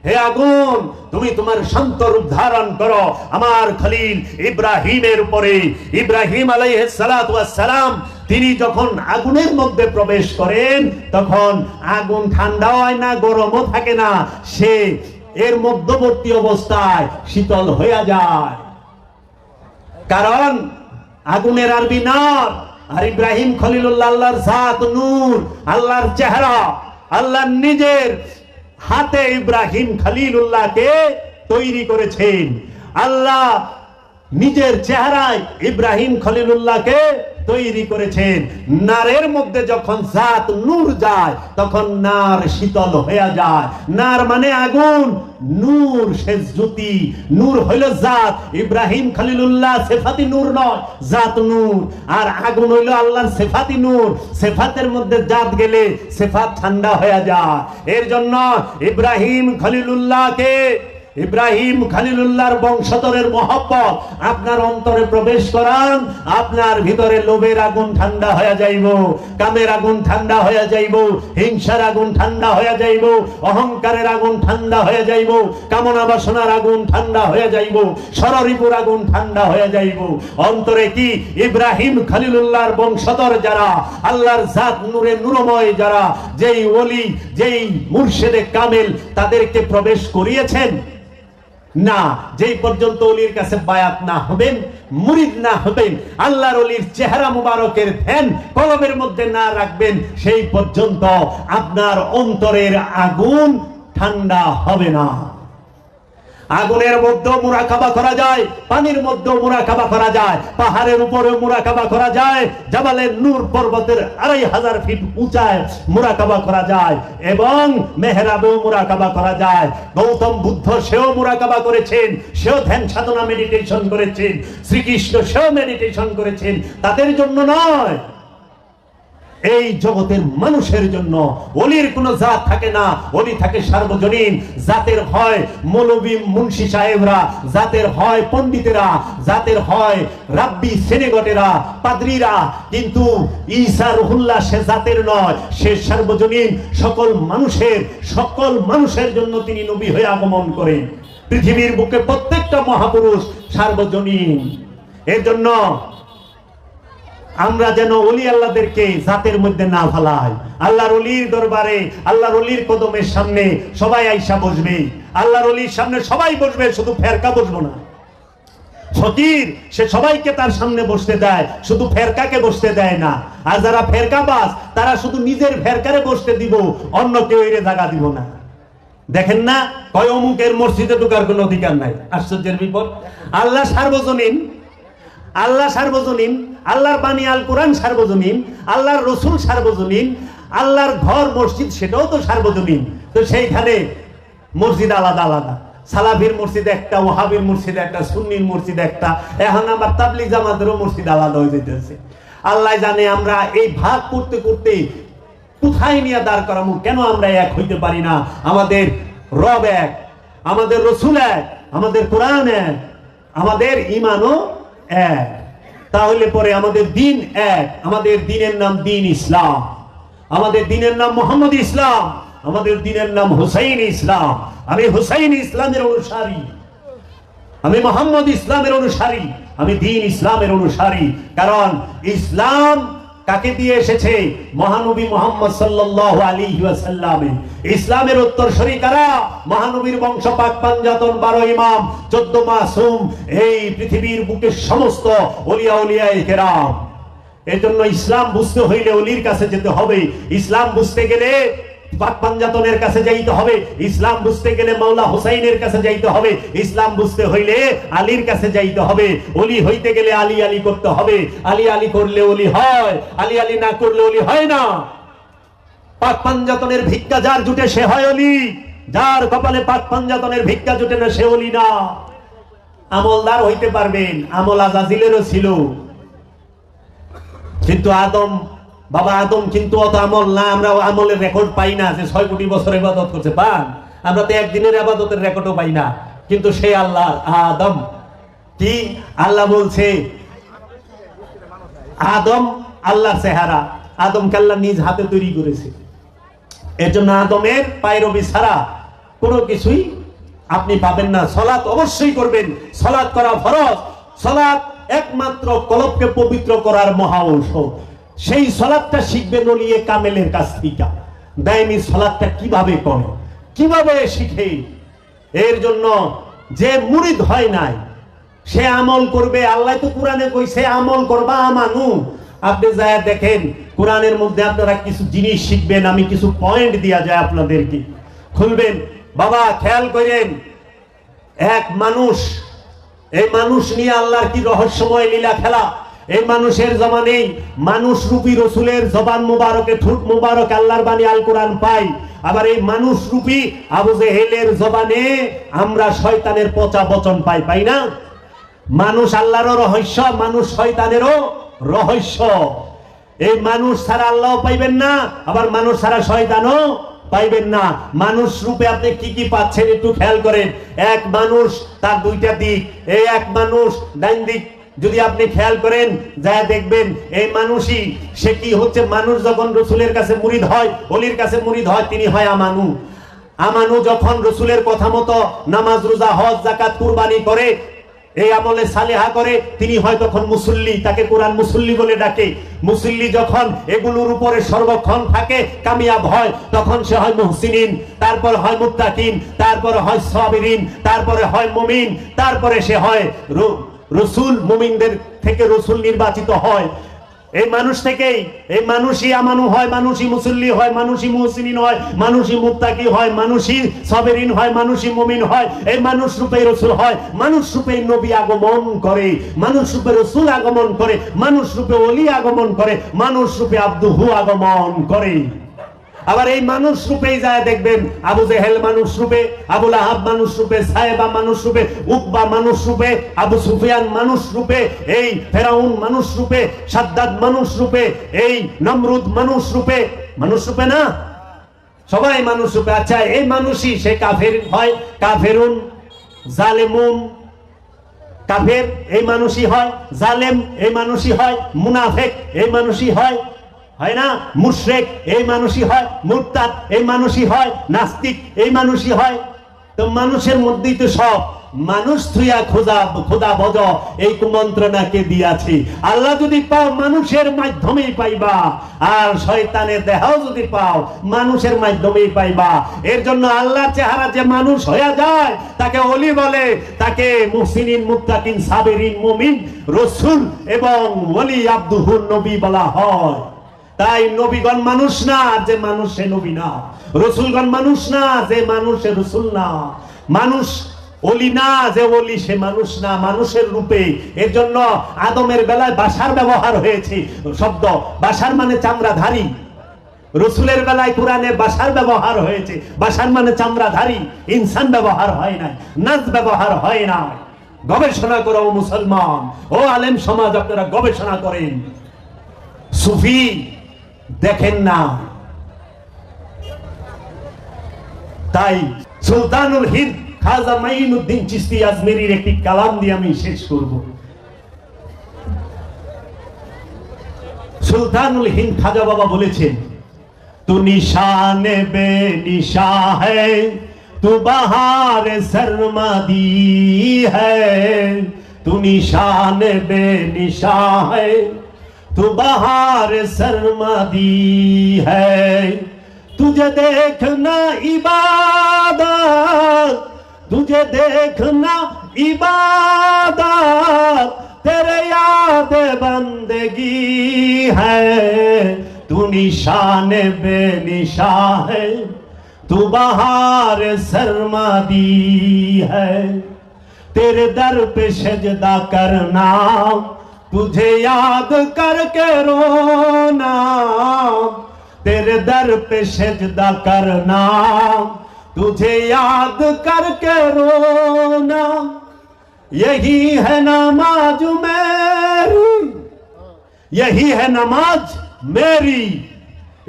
হে আগুন, তুমি তোমার শান্ত রূপ ধারণ করো আমার খলিল ইব্রাহিমের উপরে। ইব্রাহিম আলাইহিস সালাতু ওয়াস সালাম তিনি যখন আগুনের মধ্যে প্রবেশ করেন, তখন আগুন ঠান্ডা হয় না, গরমও থাকে না, সে এর মধ্যবর্তী অবস্থায় শীতল হয়ে যায়। কারণ আগুনের আরবি নার, আর ইব্রাহিম খলিলুল্লাহ আল্লাহর জাত নূর, আল্লাহর চেহারা, আল্লাহর নিজের হাতে ইব্রাহিম খলিলুল্লাহকে তৈরি করেছেন। আল্লাহ নিজের চেহারায় ইব্রাহিম খলিলুল্লাহকে তৈরি করেছেন। নারের মধ্যে যখন জাত নূর যায় তখন নার শীতল হয়ে যায়। নার মানে আগুন, নূর সে জ্যোতি, নূর হইল জাত। ইব্রাহিম খলিলুল্লাহ সেফাতি নূর নয়, জাত নূর। আর আগুন হইল আল্লাহর সেফাতি নূর। সেফাতের মধ্যে জাত গেলে সেফাত ঠান্ডা হয়ে যায়। এর জন্য ইব্রাহিম খলিলুল্লাহর বংশধরের মহব্বত আপনার অন্তরে প্রবেশ করান, আপনার ভিতরে লোভের আগুন ঠান্ডা হয়ে যাইব, কামের আগুন ঠান্ডা হয়ে যাইব, হিংসার আগুন ঠান্ডা হয়ে যাইব, অহংকারের আগুন ঠান্ডা হয়ে যাইব, কামনা বাসনার আগুন ঠান্ডা হয়ে যাইব, ষড়রিপুর আগুন ঠান্ডা হয়ে যাইব। অন্তরে কি ইব্রাহিম খলিলুল্লাহর বংশধর যারা, আল্লাহর জাত নূরে নূরময় যারা, যেই ওলি, যেই মুর্শিদে কামেল, তাদেরকে প্রবেশ করিয়েছেন না। যেই পর্যন্ত ওলির কাছে বায়াত না হবেন, মুরিদ না হবেন, আল্লাহর ওলির চেহারা মুবারকের ধ্যান কলবের মধ্যে না রাখবেন, সেই পর্যন্ত আপনার অন্তরের আগুন ঠান্ডা হবে না। আগুনের মধ্যেও মুরাকাবা করা যায়, পানির মধ্যেও মুরাকাবা করা যায়, পাহাড়ের উপরেও মুরাকাবা করা যায়, জাবালের নূর পর্বতের 2500 ফিট উঁচায় মুরাকাবা করা যায়, এবং মেহরাবেও মুরাকাবা করা যায়। গৌতম বুদ্ধ সেও মুরাকাবা করেছেন, সেও ধ্যান সাধনা মেডিটেশন করেছেন। শ্রীকৃষ্ণ সেও মেডিটেশন করেছেন। তাদের জন্য নয়, এই জগতের মানুষের জন্য। ওলির কোন জাত থাকে না, ওলি থাকে সার্বজনীন। জাতের হয় মৌলবী মুন্সি সাহেবরা, জাতের হয় পণ্ডিতেরা, জাতের হয় রাব্বি সেনেগটেরা, পাদ্রীরা, কিন্তু ঈসা রুহুল্লাহ সে জাতের নয়, সে সার্বজনীন। সকল মানুষের জন্য তিনি নবী হয়ে আগমন করেন। পৃথিবীর বুকে প্রত্যেকটা মহাপুরুষ সার্বজনীন। এর জন্য আমরা যেন ওলি আল্লাহদেরকে জাতের মধ্যে না ফেলাই। আল্লাহর ওলির দরবারে, আল্লাহর ওলির কদমের সামনে সবাই আইসা বসবে, আল্লাহর ওলির সামনে সবাই বসবে, শুধু ফেরকা বসবো না। ফকির সে সবাইকে তার সামনে বসতে দেয়, শুধু ফেরকাকে বসতে দেয় না। আর যারা ফেরকাবাজ তারা শুধু নিজের ফেরকারে বসতে দিব, অন্য কেউ এর জায়গা দিব না। দেখেন না, কয় অমুকের মসজিদে ঢোকার কোনো অধিকার নাই। আশ্চর্যের বিপদ। আল্লাহ সার্বজনীন, আল্লাহ সার্বজনীন, আল্লাহর বাণী আল কোরআন সার্বজনীন, আল্লাহর রসুল সার্বজনীন, আল্লাহর ঘর মসজিদ সেটাও তো সার্বজনীন। তো সেইখানে মসজিদ আলাদা আলাদা, সালাফির মসজিদ একটা, ওয়াহাবির মসজিদ একটা, সুন্নির মসজিদ একটা, এখন আবার তাবলিগ জামাতেরও মসজিদ আলাদা হয়ে যেতেছে। আল্লাহ জানে আমরা এই ভাগ করতে করতে কোথায় নিয়ে দাঁড় করাবো। কেন আমরা এক হইতে পারি না? আমাদের রব এক, আমাদের রসুল এক, আমাদের কোরআন এক, আমাদের ঈমানও এক। তাহলে পরে আমাদের দিন এক। আমাদের দিনের নাম দিন ইসলাম, আমাদের দিনের নাম মোহাম্মদ ইসলাম, আমাদের দিনের নাম হুসাইন ইসলাম। আমি হুসাইন ইসলামের অনুসারী, আমি মোহাম্মদ ইসলামের অনুসারী, আমি দিন ইসলামের অনুসারী। কারণ ইসলাম কাকে দিয়ে এসেছে? মহানবী মুহাম্মদ সাল্লাল্লাহু আলাইহি ওয়াসাল্লাম। ইসলামের উত্তরসূরি কারা? মহানবীর বংশ, পাক পাঞ্জাতন, 12 ইমাম, 14 মাসুম, এই পৃথিবীর বুকে সমস্ত ওলিয়া উলিয়ায়ে কেরাম। এজন্য ইসলাম বুঝতে হইলে ওলির কাছে যেতে হবে। ইসলাম বুঝতে গেলে পাক পাঞ্জাতনের কাছে যাইতে হবে। ইসলাম বুঝতে গেলে মাওলা হুসাইনের কাছে যাইতে হবে। ইসলাম বুঝতে হইলে আলীর কাছে যাইতে হবে। ওলি হইতে গেলে আলী আলী করতে হবে। আলী আলী করলে ওলি হয়, আলী আলী না করলে ওলি হয় না। পাক পাঞ্জাতনের ভিক্ষা যার জুটে সে হয় ওলি, যার কপালে পাক পাঞ্জাতনের ভিক্ষা জুটে না সে ওলি না। আমলদার হইতে পারবেন, আমল আজাজিলেরও ছিল, কিন্তু বাবা আদম কিন্তু অত আমল না। আমরা আমলের রেকর্ড পাই না যে 6 কোটি বছর ইবাদত করছে। পান আমরা তো একদিনের ইবাদতের রেকর্ডও পাই না। কিন্তু সেই আল্লাহ আদম, কি আল্লাহ বলছে, আদম আল্লাহর চেহারা, আদমকে আল্লাহ নিজ হাতে তৈরি করেছে। এর জন্য আদমের পায়রবি ছাড়া কোনো কিছুই আপনি পাবেন না। সালাত অবশ্যই করবেন, সালাত করা ফরজ। সালাত একমাত্র কলবকে পবিত্র করার মহা ঔষধ। সেই সালাতটা শিখবেন ওলিয়ে কামেলের কাছ থেকে। দাইমি সালাতটা কিভাবে করে, কিভাবে শিখে। এর জন্য যে মুরিদ হয় নাই সে আমল করবে। আল্লাহ তো কোরআনে কইছে আমল করবা আমানু। আপনি যায় দেখেন কোরআনের মধ্যে আপনারা কিছু জিনিস শিখবেন। আমি কিছু পয়েন্ট দিয়া যায় আপনাদেরকে, খুলবেন বাবা, খেয়াল করেন। এক মানুষ, এই মানুষ নিয়ে আল্লাহর কি রহস্যময় লীলা খেলা। এই মানুষের জমানেই মানুষ রূপী রসুলের জবান মুবারকে, ঠোঁট মুবারক আল্লাহর বাণী আল কোরআন পাই। আবার এই মানুষ রূপী আবু জেহেলের জবানে আমরা শয়তানের পচা বচন পাই, পাই না? মানুষ আল্লাহরও রহস্য, মানুষ শয়তানেরও রহস্য। এই মানুষ ছাড়া আল্লাহ পাইবেন না, আবার মানুষ ছাড়া শয়তানও পাইবেন না। মানুষ রূপে আপনি কি কি পাচ্ছেন একটু খেয়াল করেন। এক মানুষ, তার দুইটা দিক। এই এক মানুষ ডাইন দিক যদি আপনি খেয়াল করেন, যা দেখবেন এই মানুষই সে কি হচ্ছে। মানুষ যখন রসুলের কাছে মুরিদ হয়, অলির কাছে মুরিদ হয়, তিনি হয় আমানু। আমানু যখন রসুলের কথা মতো নামাজ, রোজা, হজ, যাকাত, কুরবানি করে, এই আমলে সালেহা করে, তিনি হয় তখন মুসল্লি। তাকে কোরআন মুসল্লি বলে ডাকে। মুসল্লি যখন এগুলোর উপরে সর্বক্ষণ থাকে, কামিয়াব হয়, তখন সে হয় মুহসিনিন, তারপর হয় মুত্তাকিন, তারপরে হয় সাবিরিন, তারপরে হয় মুমিন, তারপরে সে হয় রসুল। মুমিনদের থেকে রসুল নির্বাচিত হয়। এই মানুষ থেকেই এই মানুষই আমানু হয়, মানুষই মুসল্লি হয়, মানুষই মুহসিনিন হয়, মানুষই মুত্তাকি হয়, মানুষই সাবিরিন হয়, মানুষই মুমিন হয়। এই মানুষ রূপে রসুল হয়, মানুষ রূপে নবী আগমন করে, মানুষ রূপে রসুল আগমন করে, মানুষ রূপে ওলি আগমন করে, মানুষ রূপে আব্দুহু আগমন করে। আবার এই মানুষ রূপেই যায় দেখবেন আবু জেহেল মানুষ রূপে, আবু লাহাব মানুষ রূপে, সাহেবা মানুষ রূপে, উকবা মানুষ রূপে, আবু সুফিয়ান মানুষ রূপে, এই ফেরাউন মানুষ রূপে, সাদ্দাদ মানুষ রূপে, এই নমরুদ মানুষ রূপে। মানুষ রূপে না, সবাই মানুষ রূপে। আচ্ছা, এই মানুষই সে কাফের হয়, কাফেরুন, জালেমুন। কাফের এই মানুষই হয়, জালেম এই মানুষই হয়, মুনাফিক এই মানুষই হয়, হয় না? মুশরিক এই মানুষই হয়, মুরতাদ এই মানুষই হয়, নাস্তিক এই মানুষই হয়। তো মানুষের মধ্যেই তো সব। মানুষ থুইয়া খোদা বজ, এই কুমন্ত্রণাকে দিয়াছি। আল্লাহ যদি পাও মানুষের মাধ্যমেই পাইবা, আর শয়তানের দেহও যদি পাও মানুষের মাধ্যমেই পাইবা। এর জন্য আল্লাহর চেহারা যে মানুষ হয়ে যায় তাকে ওলি বলে, তাকে মুহসিনিন, মুত্তাকিন, সাবিরিন, মুমিন, রসুল এবং ওলি, আব্দুহু নবী বলা হয়। তাই নবীগণ মানুষ না যে মানুষ সে নবী না, রসুলগণ মানুষ না যে মানুষ সে রসুল না, মানুষ ওলি না যে ওলি সে মানুষ না, মানুষের রূপে। এর জন্য আদমের বেলায় বাশার ব্যবহার হয়েছে শব্দ, বাশার মানে চামড়াধারী। রসুলের বেলায় কোরআনে বাশার ব্যবহার হয়েছে, বাশার মানে চামড়াধারী। ইনসান ব্যবহার হয় না, নাজ ব্যবহার হয় না। গবেষণা করো মুসলমান, ও আলেম সমাজ, আপনারা গবেষণা করেন। সুফি দেখেন না। তাই সুলতানুল হিন্দ খাজা মাইনুদ্দিন চিশতি আজমেরির একটি কালাম দিয়ে আমি শেষ করব। সুলতানুল হিন্দ খাজা বাবা বলেছেন, তু নিশানে বে নিশা হ্যায়, তু বাহার সরমাদি হ্যায়, তু নিশানে বে নিশা হ্যায়, तू बहार सरमादी है, तुझे देखना इबादत, तुझे देखना इबादत, तेरे याद बंदगी है, तू निशान बेनिशा है, तू बहार सरमादी है, तेरे दर पे सजदा करना, तुझे याद करके रोना, तेरे दर पे सजदा करना, तुझे याद करके रोना, यही है नमाज मेरी, यही है नमाज मेरी।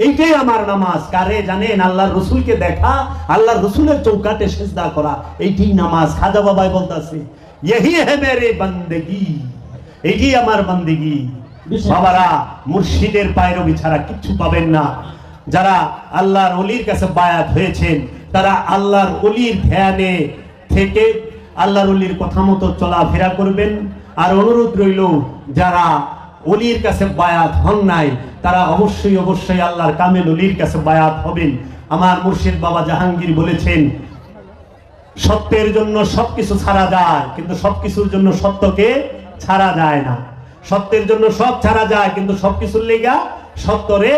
এইটাই আমার নামাজ। কারে জানেন? আল্লাহর রসুলকে দেখা, আল্লাহর রসুলের চৌকাটে সিজদা করা, এইটাই নামাজ। খাজা বাবাই বলতাছে, यही है मेरे बंदगी, এটি আমার বান্দেগি। বাবারা, মুর্শিদের পায়রবি ছাড়া কিচ্ছু পাবেন না। যারা আল্লাহর ওলির কাছে বায়াত হয়েছেন, তারা আল্লাহর ওলির ধ্যানে থেকে আল্লাহর ওলির কথা মতো চলাফেরা করবেন। আর অনুরোধ রইল, যারা ওলির কাছে বায়াত হন নাই, তারা অবশ্যই অবশ্যই আল্লাহর কামেল ওলির কাছে বায়াত হবেন। আমার মুর্শিদ বাবা জাহাঙ্গীর বলেছেন, সত্যের জন্য সবকিছু ছাড়া যায়, কিন্তু সবকিছুর জন্য সত্যকে ছাড়া যায় না। সত্যের জন্য সব ছাড়া যায়, কিন্তু সবকিছুর লেগা সত্যরে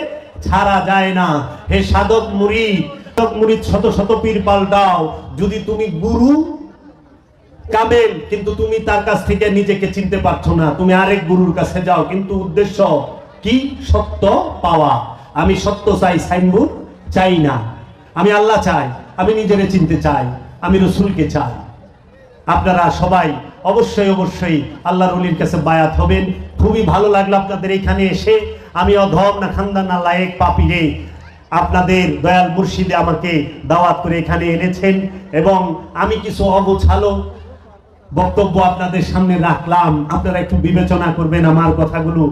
ছাড়া যায় না। হে সাধক মুরিদ, শত শত পীর পাল্টাও, যদি তুমি গুরু কামেল, কিন্তু তুমি তার কাছ থেকে নিজেকে চিনতে পারছো না, তুমি আরেক গুরুর কাছে যাও, কিন্তু উদ্দেশ্য কি? সত্য পাওয়া। আমি সত্য চাই, সাইনবোর্ড চাই না। আমি আল্লাহ চাই, আমি নিজেরে চিনতে চাই, আমি রসুলকে চাই। আপনারা সবাই অবশ্যই অবশ্যই আল্লাহর ওলির কাছে বায়াত হবেন। খুবই ভালো লাগলো আপনাদের এখানে এসে। আমি অধম না খানদান না লায়েক পাপী রে, আপনাদের দয়াল মুর্শিদে আমাকে দাওয়াত করে এখানে এনেছেন এবং আমি কিছু অগোছালো বক্তব্য আপনাদের সামনে রাখলাম। আপনারা একটু বিবেচনা করবেন আমার কথাগুলো।